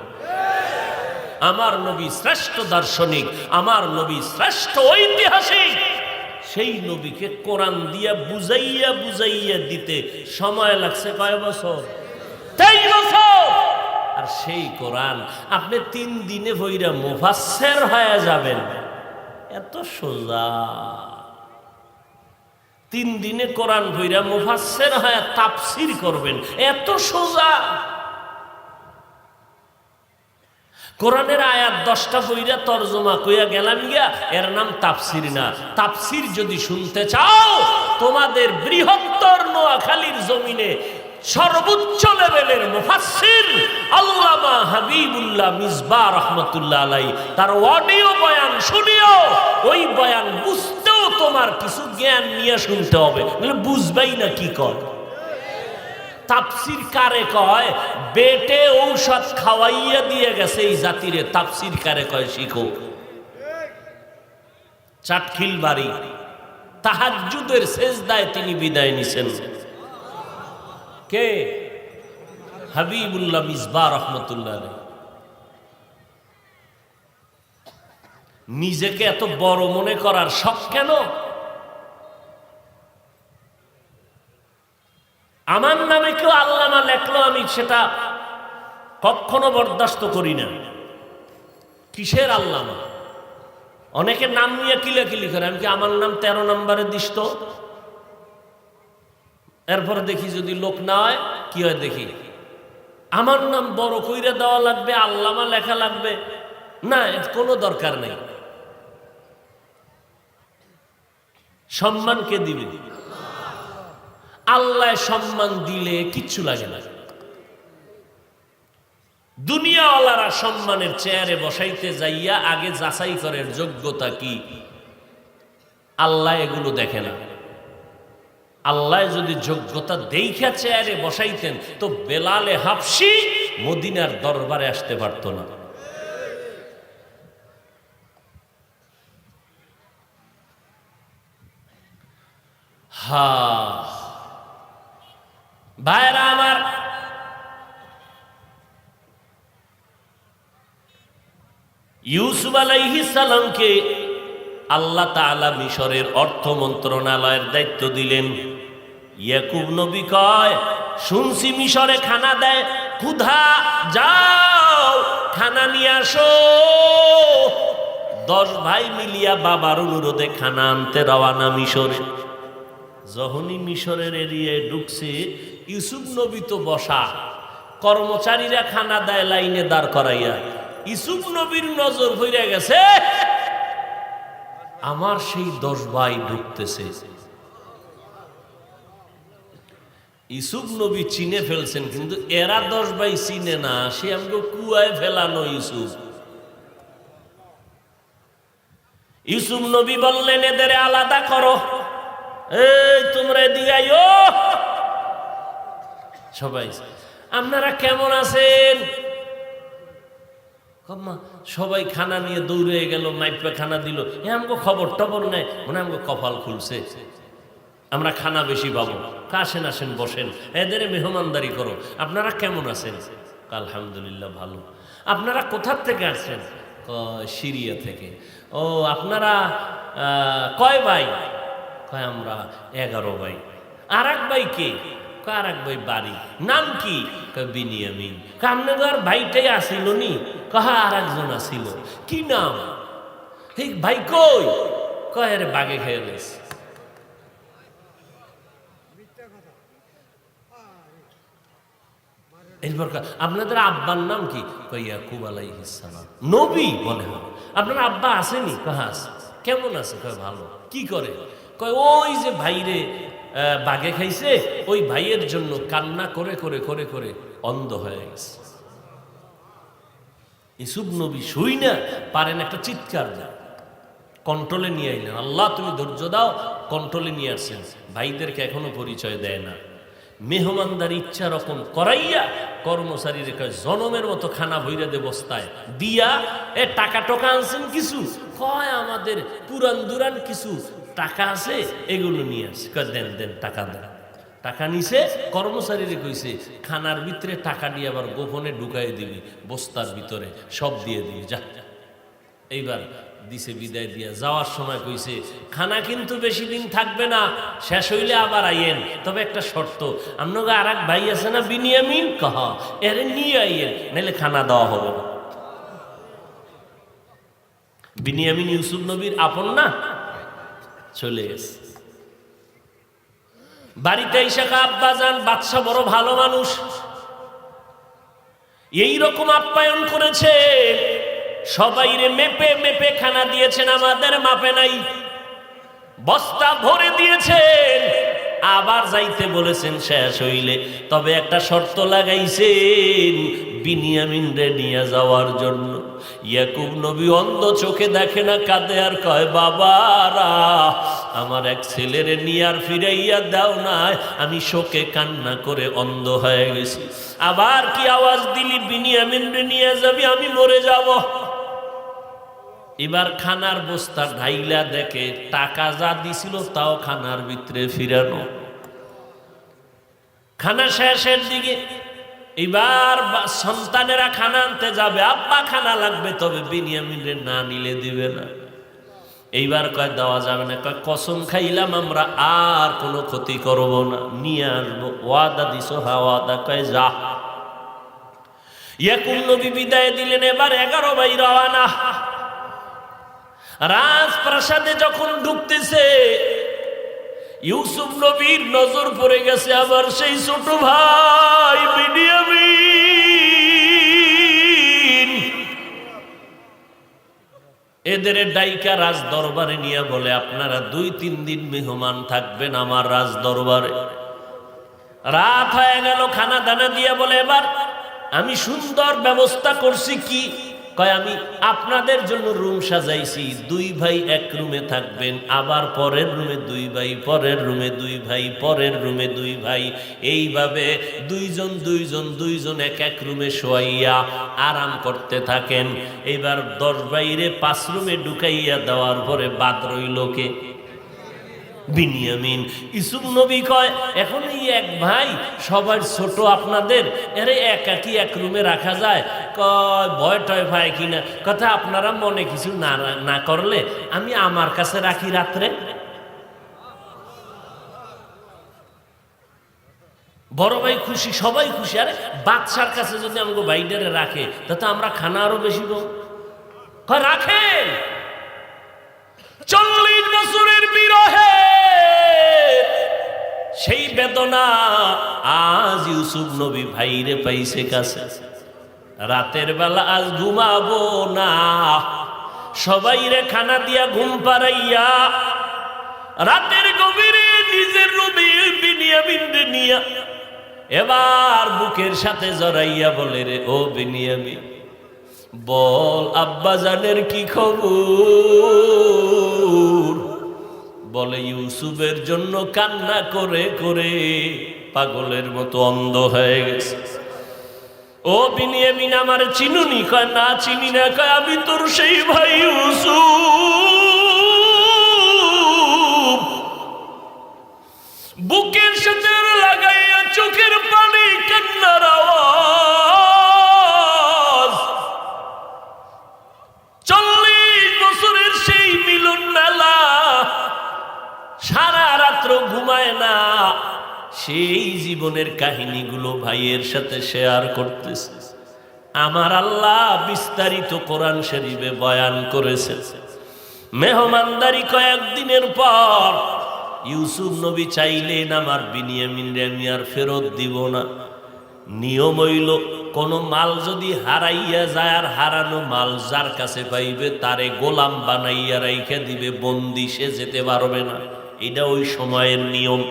[SPEAKER 1] আমার নবী শ্রেষ্ঠ দার্শনিক, আমার নবী শ্রেষ্ঠ ঐতিহাসিক। সেই নবীকে কোরআন দিয়া বুঝাইয়া বুঝাইয়া দিতে সময় লাগছে কয় বছর? 23 বছর। আর সেই কোরআন আপনি 3 দিনে বইরা মুফাসসির হয়ে যাবেন, এত সোজা। 3 দিনে কোরআন বইরা মুফাসসির হয়ে তাফসীর করবেন, এত সোজা। কোরআনের আয়াত 10টা বইরা তরজমা কইয়া গেলাম গিয়া, এর নাম তাফসীর না। তাফসীর যদি শুনতে চাও, তোমাদের বৃহত্তর নোয়াখালীর জমিনে সর্বোচ্চ লেভেলের মুফাসসির আল্লামা হাবিবুল্লাহ মিসবাহ রাহমাতুল্লাহ আলাইহি, তার অডিও বয়ান শুনিও। ওই বয়ান বুঝতেও তোমার কিছু জ্ঞান নিয়ে শুনতে হবে, বলে বুঝবাই না কি কয়। তাফসীর কারে কয়? বেটে ঔষধ খাওয়াইয়া দিয়ে গেছে এই জাতিরে। তাফসীর কারে কয় শিখো। চাটখিল বাড়ি তাহাজ্জুদের সেজদায় তিনি বিদায় নিছেন। কে? হাবিবুল্লাহ মিসবাহ রাহমাতুল্লাহ আলাইহি। নিজেকে এত বড় মনে করার শখ কেন? আমার নামে কেউ আল্লামা লেখলো, আমি সেটা কখনো বরদাস্ত করি না। কিসের আল্লামা? অনেকে নাম নিয়ে কিলাকিলি করে, আমি কি আমার নাম 13 নম্বরে দিস তো? এরপরে দেখি যদি লোক না হয়, কি হয় দেখি আমার নাম বড় কইরা দেওয়া লাগবে, আল্লামা লেখা লাগবে। না, কোনো দরকার নেই। সম্মান কে দিবে? আল্লাহ সম্মান দিলে কিচ্ছু লাগে না। দুনিয়াওয়ালারা সম্মানের চেয়ারে বসাইতে যাইয়া আগে যাচাই করে যোগ্যতা কি। আল্লাহ এগুলো দেখে না। আল্লাহ যদি যোগ্যতা দেইখা চেয়ারে বসাইতেন তো বেলালে হাফসি মদিনার দরবারে আসতে পারত না। হা ভাইরা আমার, ইউসুফ আলাইহিস সালামকে আল্লাহ তাআলা মিশরের অর্থ মন্ত্রণালয়ের দায়িত্ব দিলেন। ইয়াকুব নবী কয়, শুনছি মিশরে খানা দেয়, ক্ষুধা, যাও খানা নিয়ে আসো। 10 ভাই মিলিয়া বাবার অনুরোধে খানা আনতে রওয়ানা মিশরে। যখনই মিশরের এরিয়ায় ঢুকছে, ইউসুফ নবী তো বসা, কর্মচারীরা খানা দেয় লাইনে দাঁড় করাইয়া। ইউসুফ নবীর নজর হইয়া গেছে, আমার সেই 10 ভাই ঢুকতেছে। ইউসুফ নবী চিনে ফেলছেন, কিন্তু এরা 10 ভাই চিনে না, সে আমাকে কুয়ায় ফেলানো ইউসুফ। ইউসুফ নবী বললেন, এদের আলাদা করো, এই তোমরা এদিকে আইও। সবাই, আপনারা কেমন আছেন? সবাই খানা নিয়ে দৌড়ে গেল, মাইপে খানা দিল। আমাকে খবর টবর নেই, মনে আমাকে কপাল খুলছে, আমরা খানা বেশি পাবো। আসেন আসেন বসেন, এদের মেহমানদারি করো। আপনারা কেমন আছেন? আলহামদুলিল্লাহ ভালো। আপনারা কোথার থেকে আসছেন? সিরিয়া থেকে। ও আপনারা কয় ভাই? কয় আমরা 11 ভাই। আর এক ভাই কে? আর এক ভাই বাড়ি। নাম কি? কয় বিনিয়ামিন। আপনার ভাইটাই আসিল নি? কহা আর একজন আসিল। কি নাম? এই ভাই কই? কয় আরে বাগে খেয়ে গেছে। এরপর আপনাদের আব্বার নাম কি? কয় ইয়াকুব আলাইহিস সালাম। নবী বলে হবে। আপনার আব্বা আসেনি? কহা আছে। কেমন আছে? কয় ভালো। কি করে? কয় ওই যে ভাইরে বাগে খাইছে, ওই ভাইয়ের জন্য কান্না করে করে করে করে অন্ধ হয়ে গেছে। ইউসুফ নবী শুই না পারেন, একটা চিৎকার দেন, কন্ট্রোলে নিয়ে আইলেন। আল্লাহ তুমি ধৈর্য দাও, কন্ট্রোলে নিয়ে আসছেন। ভাইদেরকে এখনো পরিচয় দেয় না। মেহমানদার ইচ্ছা রকম করাইয়া কর্মচারীর জনমের মতো খানা ভইরা দে বস্তায় দিয়া, এ টাকা টোকা আনছেন কিছু? কয় আমাদের পুরান দুরান কিছু টাকা আছে, এগুলো নিয়ে আসছে। কয় দেন দেন, টাকা দেন। টাকা নিছে, কর্মচারীরে কইছে খানার ভিতরে টাকা দিয়ে আবার গোপনে ঢুকাই দিবি বস্তার ভিতরে, সব দিয়ে দিবি যা। এইবার দিছে, বিদায় দিয়া যাওয়ার সময় কইছে খানা কিন্তু বেশি দিন থাকবে না, শেষ হইলে আবার আইয়েন, তবে একটা শর্ত, আপনাকে আর এক ভাই আছে না বিনিয়ামিন, কহ এর নিয়ে আইয়েন, নাহলে খানা দেওয়া হবে না। বিনিয়ামিন ইউসুফ নবীর আপন না, চলে গেছে। বাড়িতে এসে আব্বা যান, বাদশা বড় ভালো মানুষ, এই রকম আপ্যায়ন করেছে, সবাইরে মেপে মেপে খানা দিয়েছেন, আমাদের মাপে নাই, বস্তা ভরে দিয়েছেন। আবার যাইতে বলেছেন শেষ হইলে, তবে একটা শর্ত লাগাইছেন বিনিয়ামিন রে নিয়ে যাওয়ার জন্য। ইয়াকুব নবী অন্ধ, চোখে দেখে না, কাঁদে আর কয় বাবারা আমার এক ছেলেরে নিয়ে আর ফিরাইয়া দাও না, আমি শোকে কান্না করে অন্ধ হয়ে গেছি। আবার কি আওয়াজ দিলি বিনিয়ামিন রে নিয়ে যাবি, আমি মরে যাব। এবার খানার বস্তা ঢাইলা দেখে টাকা যা দিছিল তাও খানার ভিতরে ফিরানো। খানা শেষের দিকে এবার সন্তানেরা খানা আনতে যাবে, আব্বা খানা লাগবে, তবে বিনিয়ামিনে না নিলে দিবে না। এইবার কয় দেওয়া যাবে না, কয় কসম খাইলাম আমরা আর কোনো ক্ষতি করব না, নিয়ে আসবো, ওয়াদা দিছো? হ্যাঁ ওয়াদা। কয় যা। ইয়াকুব নবী বিদায় দিলেন। এবার 11 ভাই রওয়ানা। রাজপ্রাসাদে যখন ঢুকতেছে, ইউসুফ নবীর নজর পড়ে গেছে আবার সেই ছোট ভাই বিনিয়ামিন। এদের ডাইকা রাজ দরবারে নিয়ে বলে আপনারা 2-3 দিন মেহমান থাকবেন আমার রাজ দরবারে। রাত হয়ে গেল, খানা দানা দিয়া বলে এবার আমি সুন্দর ব্যবস্থা করছি। কি? কয় আমি আপনাদের জন্য রুম সাজাইছি, 2 ভাই এক রুমে থাকবেন, আবার পরের রুমে 2 ভাই, পরের রুমে 2 ভাই, পরের রুমে 2 ভাই, এইভাবে দুইজন এক এক রুমে শোয়াইয়া আরাম করতে থাকেন। এইবার 10 ভাইরে 5 রুমে ঢুকাইয়া দেওয়ার পরে বাদ রইল কে? বিনিয়ামিন। ইউসুফ নবী কয় এখন এই এক ভাই সবার ছোট, আপনাদের এরে একাকি এক রুমে রাখা যায়? কয় ভয় টয় পায় কিনা? কথা আপনারা মনে কিছু না করলে আমি আমার কাছে রাখি রাত্রে। বড় ভাই খুশি, সবাই খুশি। আরে বাদশার কাছে যদি আমাকে বাইডারে রাখে তাতে আমরা খানা আরো বেশি কয় রাখেন। 40 বছরের বিরহে সেই বেদনা আজ ইউসুফ নবী ভাইরে পাইছে কাছে। রাতের বেলা আজ ঘুমাবো না, সবাইরে খানা দিয়া ঘুম পাড়াইয়া রাতের গভীরে নিজের রুমে বিনিয়ামিনরে নিয়া এবার বুকের সাথে জড়াইয়া বলে, রে ও বিনিয়ামিন, বল আব্বা জানের কি খবর? বলে ইউসুফের জন্য কান্না করে করে পাগলের মতো অন্ধ হয়ে গেছে। ও বিনিয়ামিন আমার চিনুনি? কয় না চিনি না। কয় আমি তোর সেই ভাই ইউসুফ। বুকের সাথে লাগাইয়া চোখের পানি কান্নার আওয়াজ। 40 বছরের সেই মিলন মেলা, সারা রাত্র ঘুমায় না, সেই জীবনের কাহিনীগুলো ভাইয়ের সাথে শেয়ার করতেছে। আমার আল্লাহ বিস্তারিত কোরআন শরীফে বয়ান করেছে। মেহমানদারি কয়েকদিনের পর ইউসুফ নবী চাইলেন আমার বিনিয়ামিনরে আমি আর ফেরত দিব না। নিয়ম হইল কোন মাল যদি হারাইয়া যায় আর হারানো মাল যার কাছে পাইবে তারে গোলাম বানাইয়া রাইখা দিবে, বন্দি, সে যেতে পারবে না। এটা ওই সময়ের নিয়ম।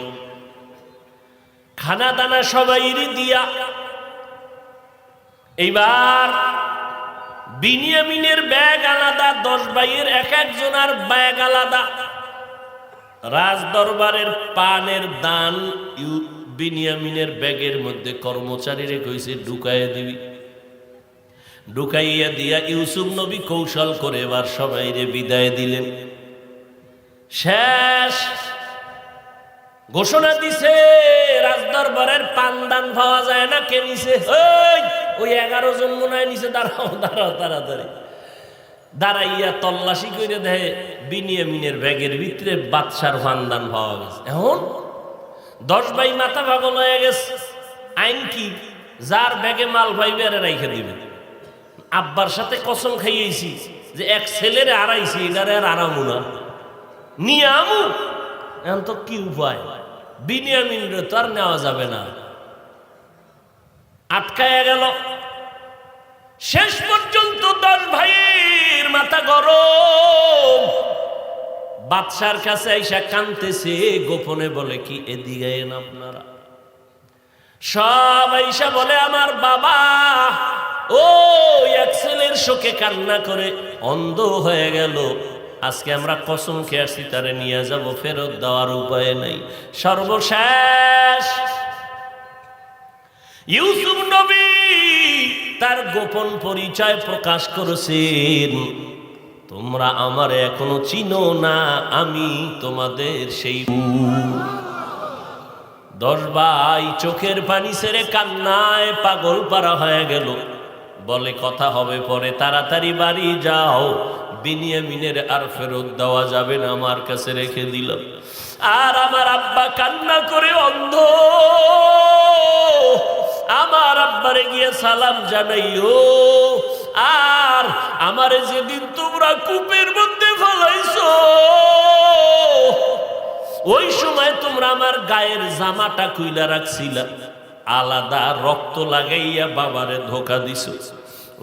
[SPEAKER 1] খানা দানা সবাইরে দিয়া এইবার বিনিয়ামিনের ব্যাগ আলাদা, 10 ভাইয়ের এক একজনের ব্যাগ আলাদা। রাজ দরবারের পানের দান বিনিয়ামিনের ব্যাগের মধ্যে কর্মচারীরে কইছে ঢুকাইয়া দিবি। ঢুকাইয়া দিয়া ইউসুফ নবী কৌশল করে এবার সবাইরে বিদায় দিলেন। শেষ ঘোষণা দিছে রাজদরবারের পানদান পাওয়া যায় না, কে নিছে? ওই 11 জন মনে হয় নিছে। দাঁড়াও দাঁড়াও তাড়াতাড়ি। দাঁড়াইয়া তল্লাশি করে দেখে বিনিয়ামিনের ব্যাগের ভিতরে বাদশার পানদান পাওয়া গেছে। এখন 10 ভাই মাথা পাগল হয়ে গেছে। আইন কি? যার ব্যাগে মাল পাইবে আরে রাইখা দিবে। আব্বার সাথে কসম খাইয়েছি যে এক ছেলেরে হারাইছি, এটারে আর আরামু না, নিয়ে আমু। এখন তো কি উপায়? বিনিয়ামিনরে তো আর নেওয়া যাবে না, আটকায়া গেল। শেষ পর্যন্ত 10 ভাইয়ের মাথা গরম। বাদশার কাছে আইসা কাঁদতেছে, গোপনে বলে কি এদিকে এন আপনারা সব। আইসা বলে আমার বাবা ও এক ছেলের শোকে কান্না করে অন্ধ হয়ে গেল। আজকে আমরা কসম খেয়ে আসছি তারে নিয়ে যাব, ফেরত দেওয়ার উপায় নাই। সর্বশেষ ইউসুফ নবী তার গোপন পরিচয় প্রকাশ করেছেন। তোমরা আমার এখনো চিনো না, আমি তোমাদের সেই 10 ভাই চোখের পানি ছেড়ে কান্নায় পাগল পারা হয়ে গেল। বলে কথা হবে পরে, তাড়াতাড়ি বাড়ি যাও, বিনিয়ামিনের আর ফেরত দেওয়া যাবে না, আমার কাছে রেখে দিলাম। আর আমার আব্বা কান্না করে অন্ধ, আমার আব্বারে গিয়ে সালাম জানাইও। আর আমারে যেদিন তোমরা কূপের মধ্যে ফেলাইছো ওই সময় তোমরা আমার গায়ের জামাটা খুইলা রাখছিলা, আলাদা রক্ত লাগাইয়া বাবারে ধোকা দিছো।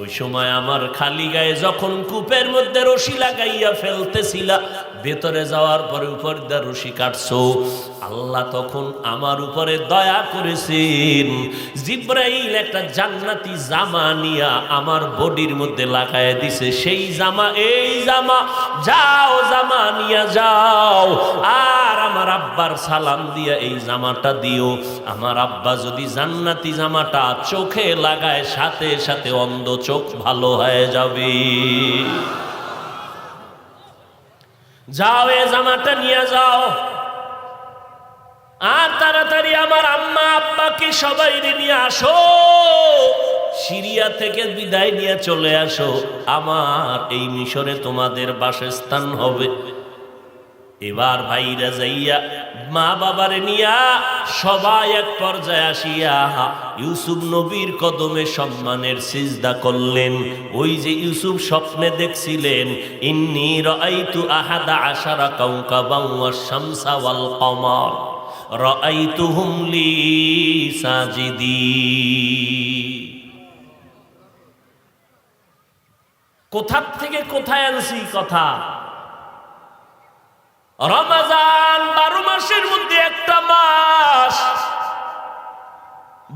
[SPEAKER 1] ওই সময় আমার খালি গায়ে যখন কূপের মধ্যে রশি লাগাইয়া ফেলতেছিলা, ভেতরে যাওয়ার পরে উপর দিয়ে রশি কাটছো। আল্লাহ তখন আমার উপরে দয়া করেছেন, জিব্রাইল একটা জান্নাতি জামা নিয়া আমার বডির মধ্যে লাগায় দিছে। সেই জামা, এই জামা, যাও জামা নিয়া যাও, আর আমার আব্বার সালাম দিয়া এই জামাটা দিও। আমার আব্বা যদি জান্নাতি জামাটা চোখে লাগায়, সাথে সাথে অন্ধ চোখ ভালো হয়ে যাবে। যাও এ জামাটা নিয়ে যাও, আর তাড়াতাড়ি আমার আম্মা আব্বাকে সবাই নিয়ে আসো, সিরিয়া থেকে বিদায় নিয়ে চলে আসো, আমার এই মিশরে তোমাদের বাসস্থান হবে। এবার ভাইরা যাইয়া মা বাবারে নিয়া সবাই এক পর্যায়ে আসিয়া ইউসুফ নবীর কদমে সম্মানের সিজদা করলেন। ওই যে ইউসুফ স্বপ্নে দেখছিলেন, ইন্নী রাআইতু আহাদা আশারা কাওকাবান ওয়াশ শামসা ওয়াল কমার রাআইতুহুম লি সাজিদিন। কোথা থেকে কোথায় আনছি কথা? রমজান 12 মাসের মধ্যে একটা মাস,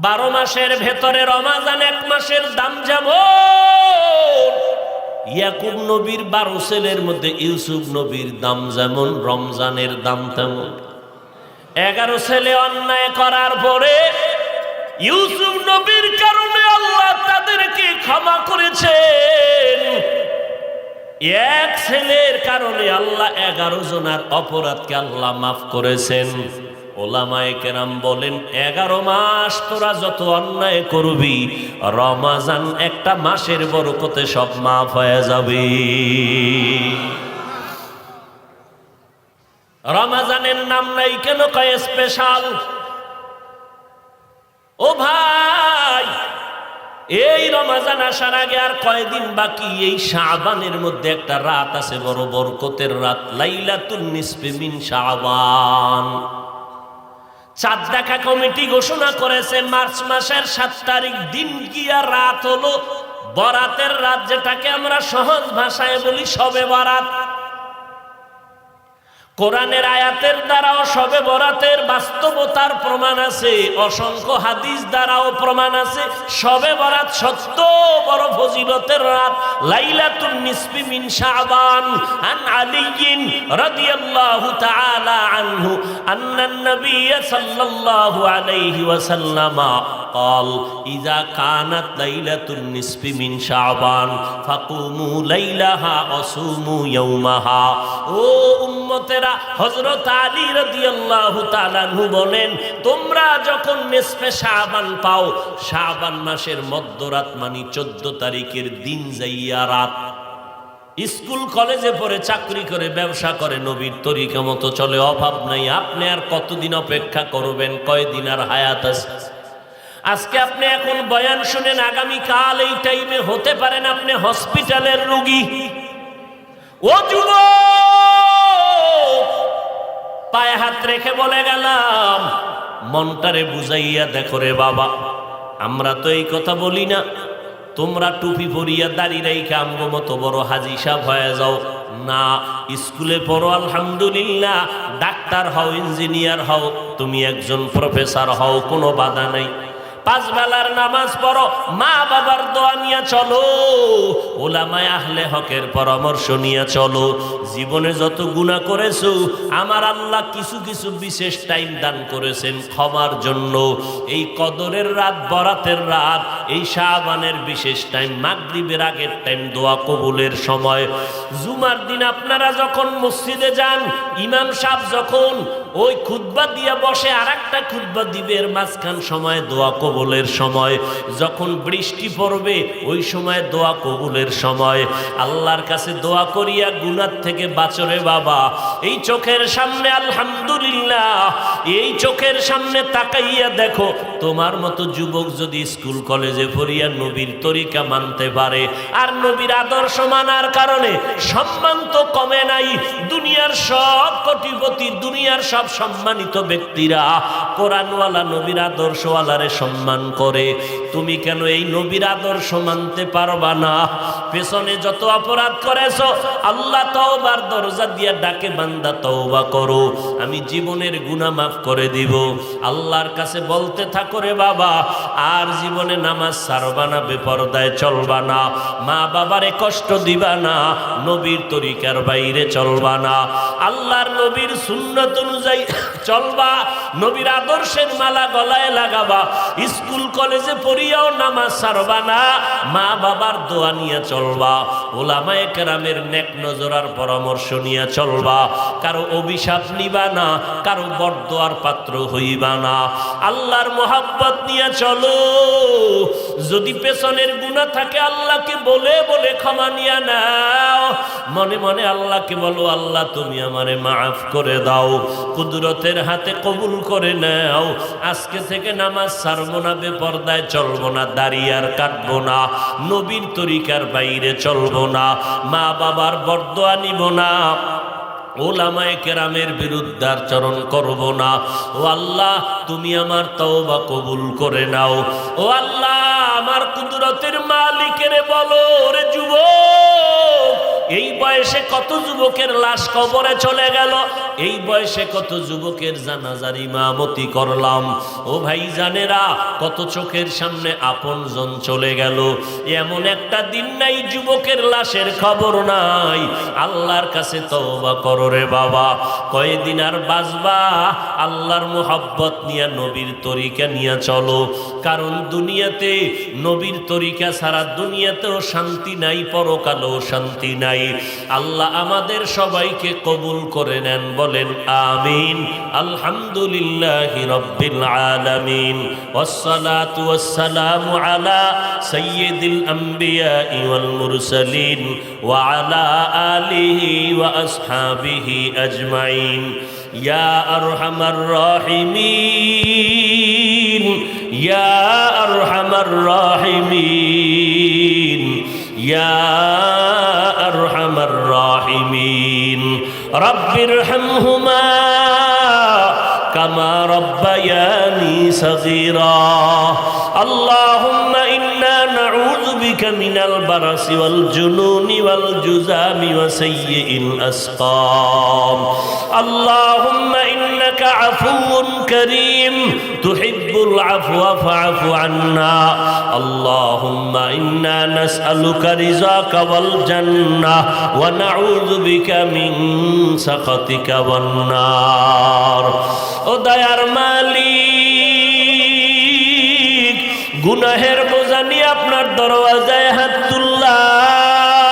[SPEAKER 1] 12 মাসের ভেতরে রমজান 1 মাসের দাম যেমন, ইয়াকুব নবীর 12 ছেলের মধ্যে ইউসুফ নবীর দাম যেমন, রমজানের দাম তেমন। 11 ছেলে অন্যায় করার পরে ইউসুফ নবীর কারণে আল্লাহ তাদেরকে ক্ষমা করেছেন। এক ছেলের কারণে আল্লাহ 11 জনের অপরাধকে আল্লাহ মাফ করেছেন। ওলামায়ে কেরাম বলেন, 11 মাস তোরা যত অন্যায় করবি, রমজান একটা মাসের বরকতে সব মাফ হয়ে যাবে। রমজানের নাম নাই কেন কয় স্পেশাল? ও ভাই, এই রমজান আসার আগে আর কয়দিন বাকি? এই শাবানের মধ্যে একটা রাত আছে, বড় বরকতের রাত, লাইলাতুন নিসফি মিন শাবান। চাঁদ দেখা কমিটি ঘোষণা করেছে মার্চ মাসের 7 তারিখ দিন গিয়া রাত হলো বরাতের রাত, যেটাকে আমরা সহজ ভাষায় বলি শবে বরাত। কোরআনের আয়াতের দ্বারাও শবে বরাতের বাস্তবতার প্রমাণ আছে, অসংখ্য হাদিস দ্বারাও প্রমাণ আছে। শবে বরাত সত্য বড় ফজিলতের রাত, লাইলাতুন নিসফি মিন শাবান। আন আলিয়্যিন রাদিয়াল্লাহু তাআলা আনহু আন্নান নবী সাল্লাল্লাহু আলাইহি ওয়াসাল্লাম قال إذا كانت ليلة النصف من شعبان فقوموا ليلها وصوموا يومها। ও উম্মতেরা, হযরত আলী রাদিয়াল্লাহু তাআলা আনহু বলেন, তোমরা যখন নিসফে শাবান পাও, শাবান মাসের মধ্যরাত মানে 14 তারিখের দিন যাইয়া রাত। স্কুল কলেজে পড়ে, চাকরি করে, ব্যবসা করে, নবীর তরিকা মতো চলে, অভাব নাই। আপনি আর কতদিন অপেক্ষা করবেন? কয়দিন আর হায়াত আছে? আজকে আপনি এখন বয়ান শুনেন, আগামীকাল এই টাইমে হতে পারেন আপনি হসপিটালের রোগী। ও যুবক, পায়ে হাত রেখে বলে গেলাম, মনটারে বুঝাইয়া দেখো রে বাবা, আমরা তো এই কথা বলি না, তোমরা টুপি পরিয়া দাড়ি রাইখা আমগো মতো বড় হাজি সাহেব হয়ে যাও না। স্কুলে পড়ো আলহামদুলিল্লাহ, ডাক্তার হও, ইঞ্জিনিয়ার হও, তুমি একজন প্রফেসর হও, কোনো বাধা নাই। 5 বেলার নামাজ পড়ো, মা বাবার দোয়া নিয়ে চলো, ওলামায়ে আহলে হকের পরামর্শ নিয়ে চলো। জীবনে যত গুনাহ করেছো, আমার আল্লাহ কিছু কিছু বিশেষ টাইম দান করেছেন ক্ষমার জন্য। এই কদরের রাত, বরাতের রাত, এই শাবানের বিশেষ টাইম, মাগরিবের আগের টাইম, দোয়া কবুলের সময়। জুমার দিন আপনারা যখন মসজিদে যান, ইমাম সাহেব যখন ওই খুতবা দিয়া বসে, আর একটা খুতবা দিবে, এর মাঝখান সময় দোয়া কবুলের সময়। যখন বৃষ্টি পড়বে, ওই সময় দোয়া কবুলের সময়। আল্লাহর কাছে দোয়া করিয়া গুনাহ থেকে বাঁচরে বাবা। এই চোখের সামনে আলহামদুলিল্লাহ, এই চোখের সামনে তাকাইয়া দেখো, তোমার মতো যুবক যদি স্কুল কলেজে পড়িয়া নবীর তরিকা মানতে পারে, আর নবীর আদর্শ মানার কারণে সম্মান তো কমে নাই। দুনিয়ার সব কোটিপতি, দুনিয়ার সব সম্মানিত ব্যক্তিরা কোরআনওয়ালা নবীর আদর্শওয়ালারে সম্মান করে, তুমি কেন এই নবীর আদর্শ মানতে পারবা না? পেছনে যত অপরাধ করেছো আল্লাহ তওবার দরজা দিয়া ডাকে, বান্দা তওবা করো, আমি জীবনের গুনাহ মাফ করে দিব। আল্লাহর কাছে বলতে থাকো, রে বাবা আর জীবনে নামাজ ছাড়বা না, বেপরদায় চলবা না, মা বাবারে কষ্ট দিবা না, নবীর তরিকার বাইরে চলবা না, আল্লাহর নবীর সুন্নাত অনুযায়ী চলবা, নবীর আদর্শের মালা গলায় লাগাবা, স্কুল কলেজে পড়িয়াও নামাজ ছাড়বা না, মা বাবার দোয়া নিয়ে চলবা, ওলামায়ে কেরামের নেক নজরার পরামর্শ নিয়ে চলবা, কারো অভিশাপ নিবা না, কারো বরদোয়ার পাত্র হইবা না, আল্লাহর মোহাব্বত নিয়ে চলো। যদি পেছনের গুনাহ থাকে আল্লাহকে বলে বলে ক্ষমা নিয়ে নাও, মনে মনে আল্লাহকে বলো, আল্লাহ তুমি আমারে মাফ করে দাও, কুদরতের হাতে কবুল করে নাও, আজকে থেকে নামাজ ছাড়বো না, বেপরদায় চলবো না, দাড়ি আর কাটবো না, নবীর তরিকার বাইরে চলবো না, মা বাবার বরদোয়া নিব না, ওলামায়ে কেরামের বিরুদ্ধে আচরণ করব না। ও আল্লাহ তুমি আমার তওবা কবুল করে নাও। ও আল্লাহ আমার কুদরতের মালিকের বলো, রে যুবক, এই বয়সে কত যুবকের লাশ কবরে চলে গেল, এই বয়সে কত যুবকের জানাজার ইমামতি করলাম, ও ভাই জানেরা কত চোখের সামনে আপনজন চলে গেল, এমন একটা দিন নাই যুবকের লাশের খবর নাই। আল্লাহর কাছে তওবা করো রে বাবা, কয়দিন আর বাঁচবা, আল্লাহর মোহাব্বত নিয়ে নবীর তরিকা নিয়ে চলো, কারণ দুনিয়াতে নবীর তরিকা ছাড়া দুনিয়াতেও শান্তি নাই, পরকালেও শান্তি নাই। আল্লাহ আমাদের সবাইকে কবুল করে নেন, বলেন আমিন। আলহামদুলিল্লাহি রাব্বিল আলামিন, ওয়াসসালাতু ওয়াসসালামু আলা সাইয়্যিদিল আমবিয়া ওয়াল মুরসালিন ওয়া আলা আলিহি ওয়া আসহাবিহি আজমাইন। ইয়া আরহামার রাহিমিন, ইয়া আরহামার রাহিমিন, ইয়া আরহামার রাহিমিন। রব্বিরহামহুমা কামা রব্বায়ানি সগীরা। আল্লাহুম্মা ইন্না নাউযু বিকা মিনাল বারাসি ওয়াল জুনুনি ওয়াল জুযামি ওয়া সাইয়্যিল আসকাম। আল্লাহুম্মা ইন্নাকা আফুউন কারীম তুহিব্বুল আফওয়া ফা'ফু আন্না। আল্লাহুম্মা ইন্না নাসআলুকা রিযাকা ওয়াল জান্নাহ ওয়া নাউযু বিকা মিন সাখাতিকা ওয়ান নার। ও দয়ার মালিক, গুনাহের বোঝা নিয়ে আপনার দরওয়াজায় হাত তুললাম।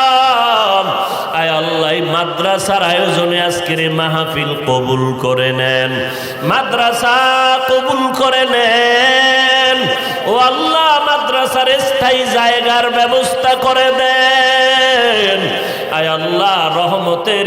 [SPEAKER 1] আয় আল্লাহ, মাদ্রাসার আয়োজনে আজকের মাহফিল কবুল করে নেন, মাদ্রাসা কবুল করে নেন। ও আল্লাহ, মাদ্রাসার স্থায়ী জায়গার ব্যবস্থা করে দেন। আয় আল্লাহ, রহমতের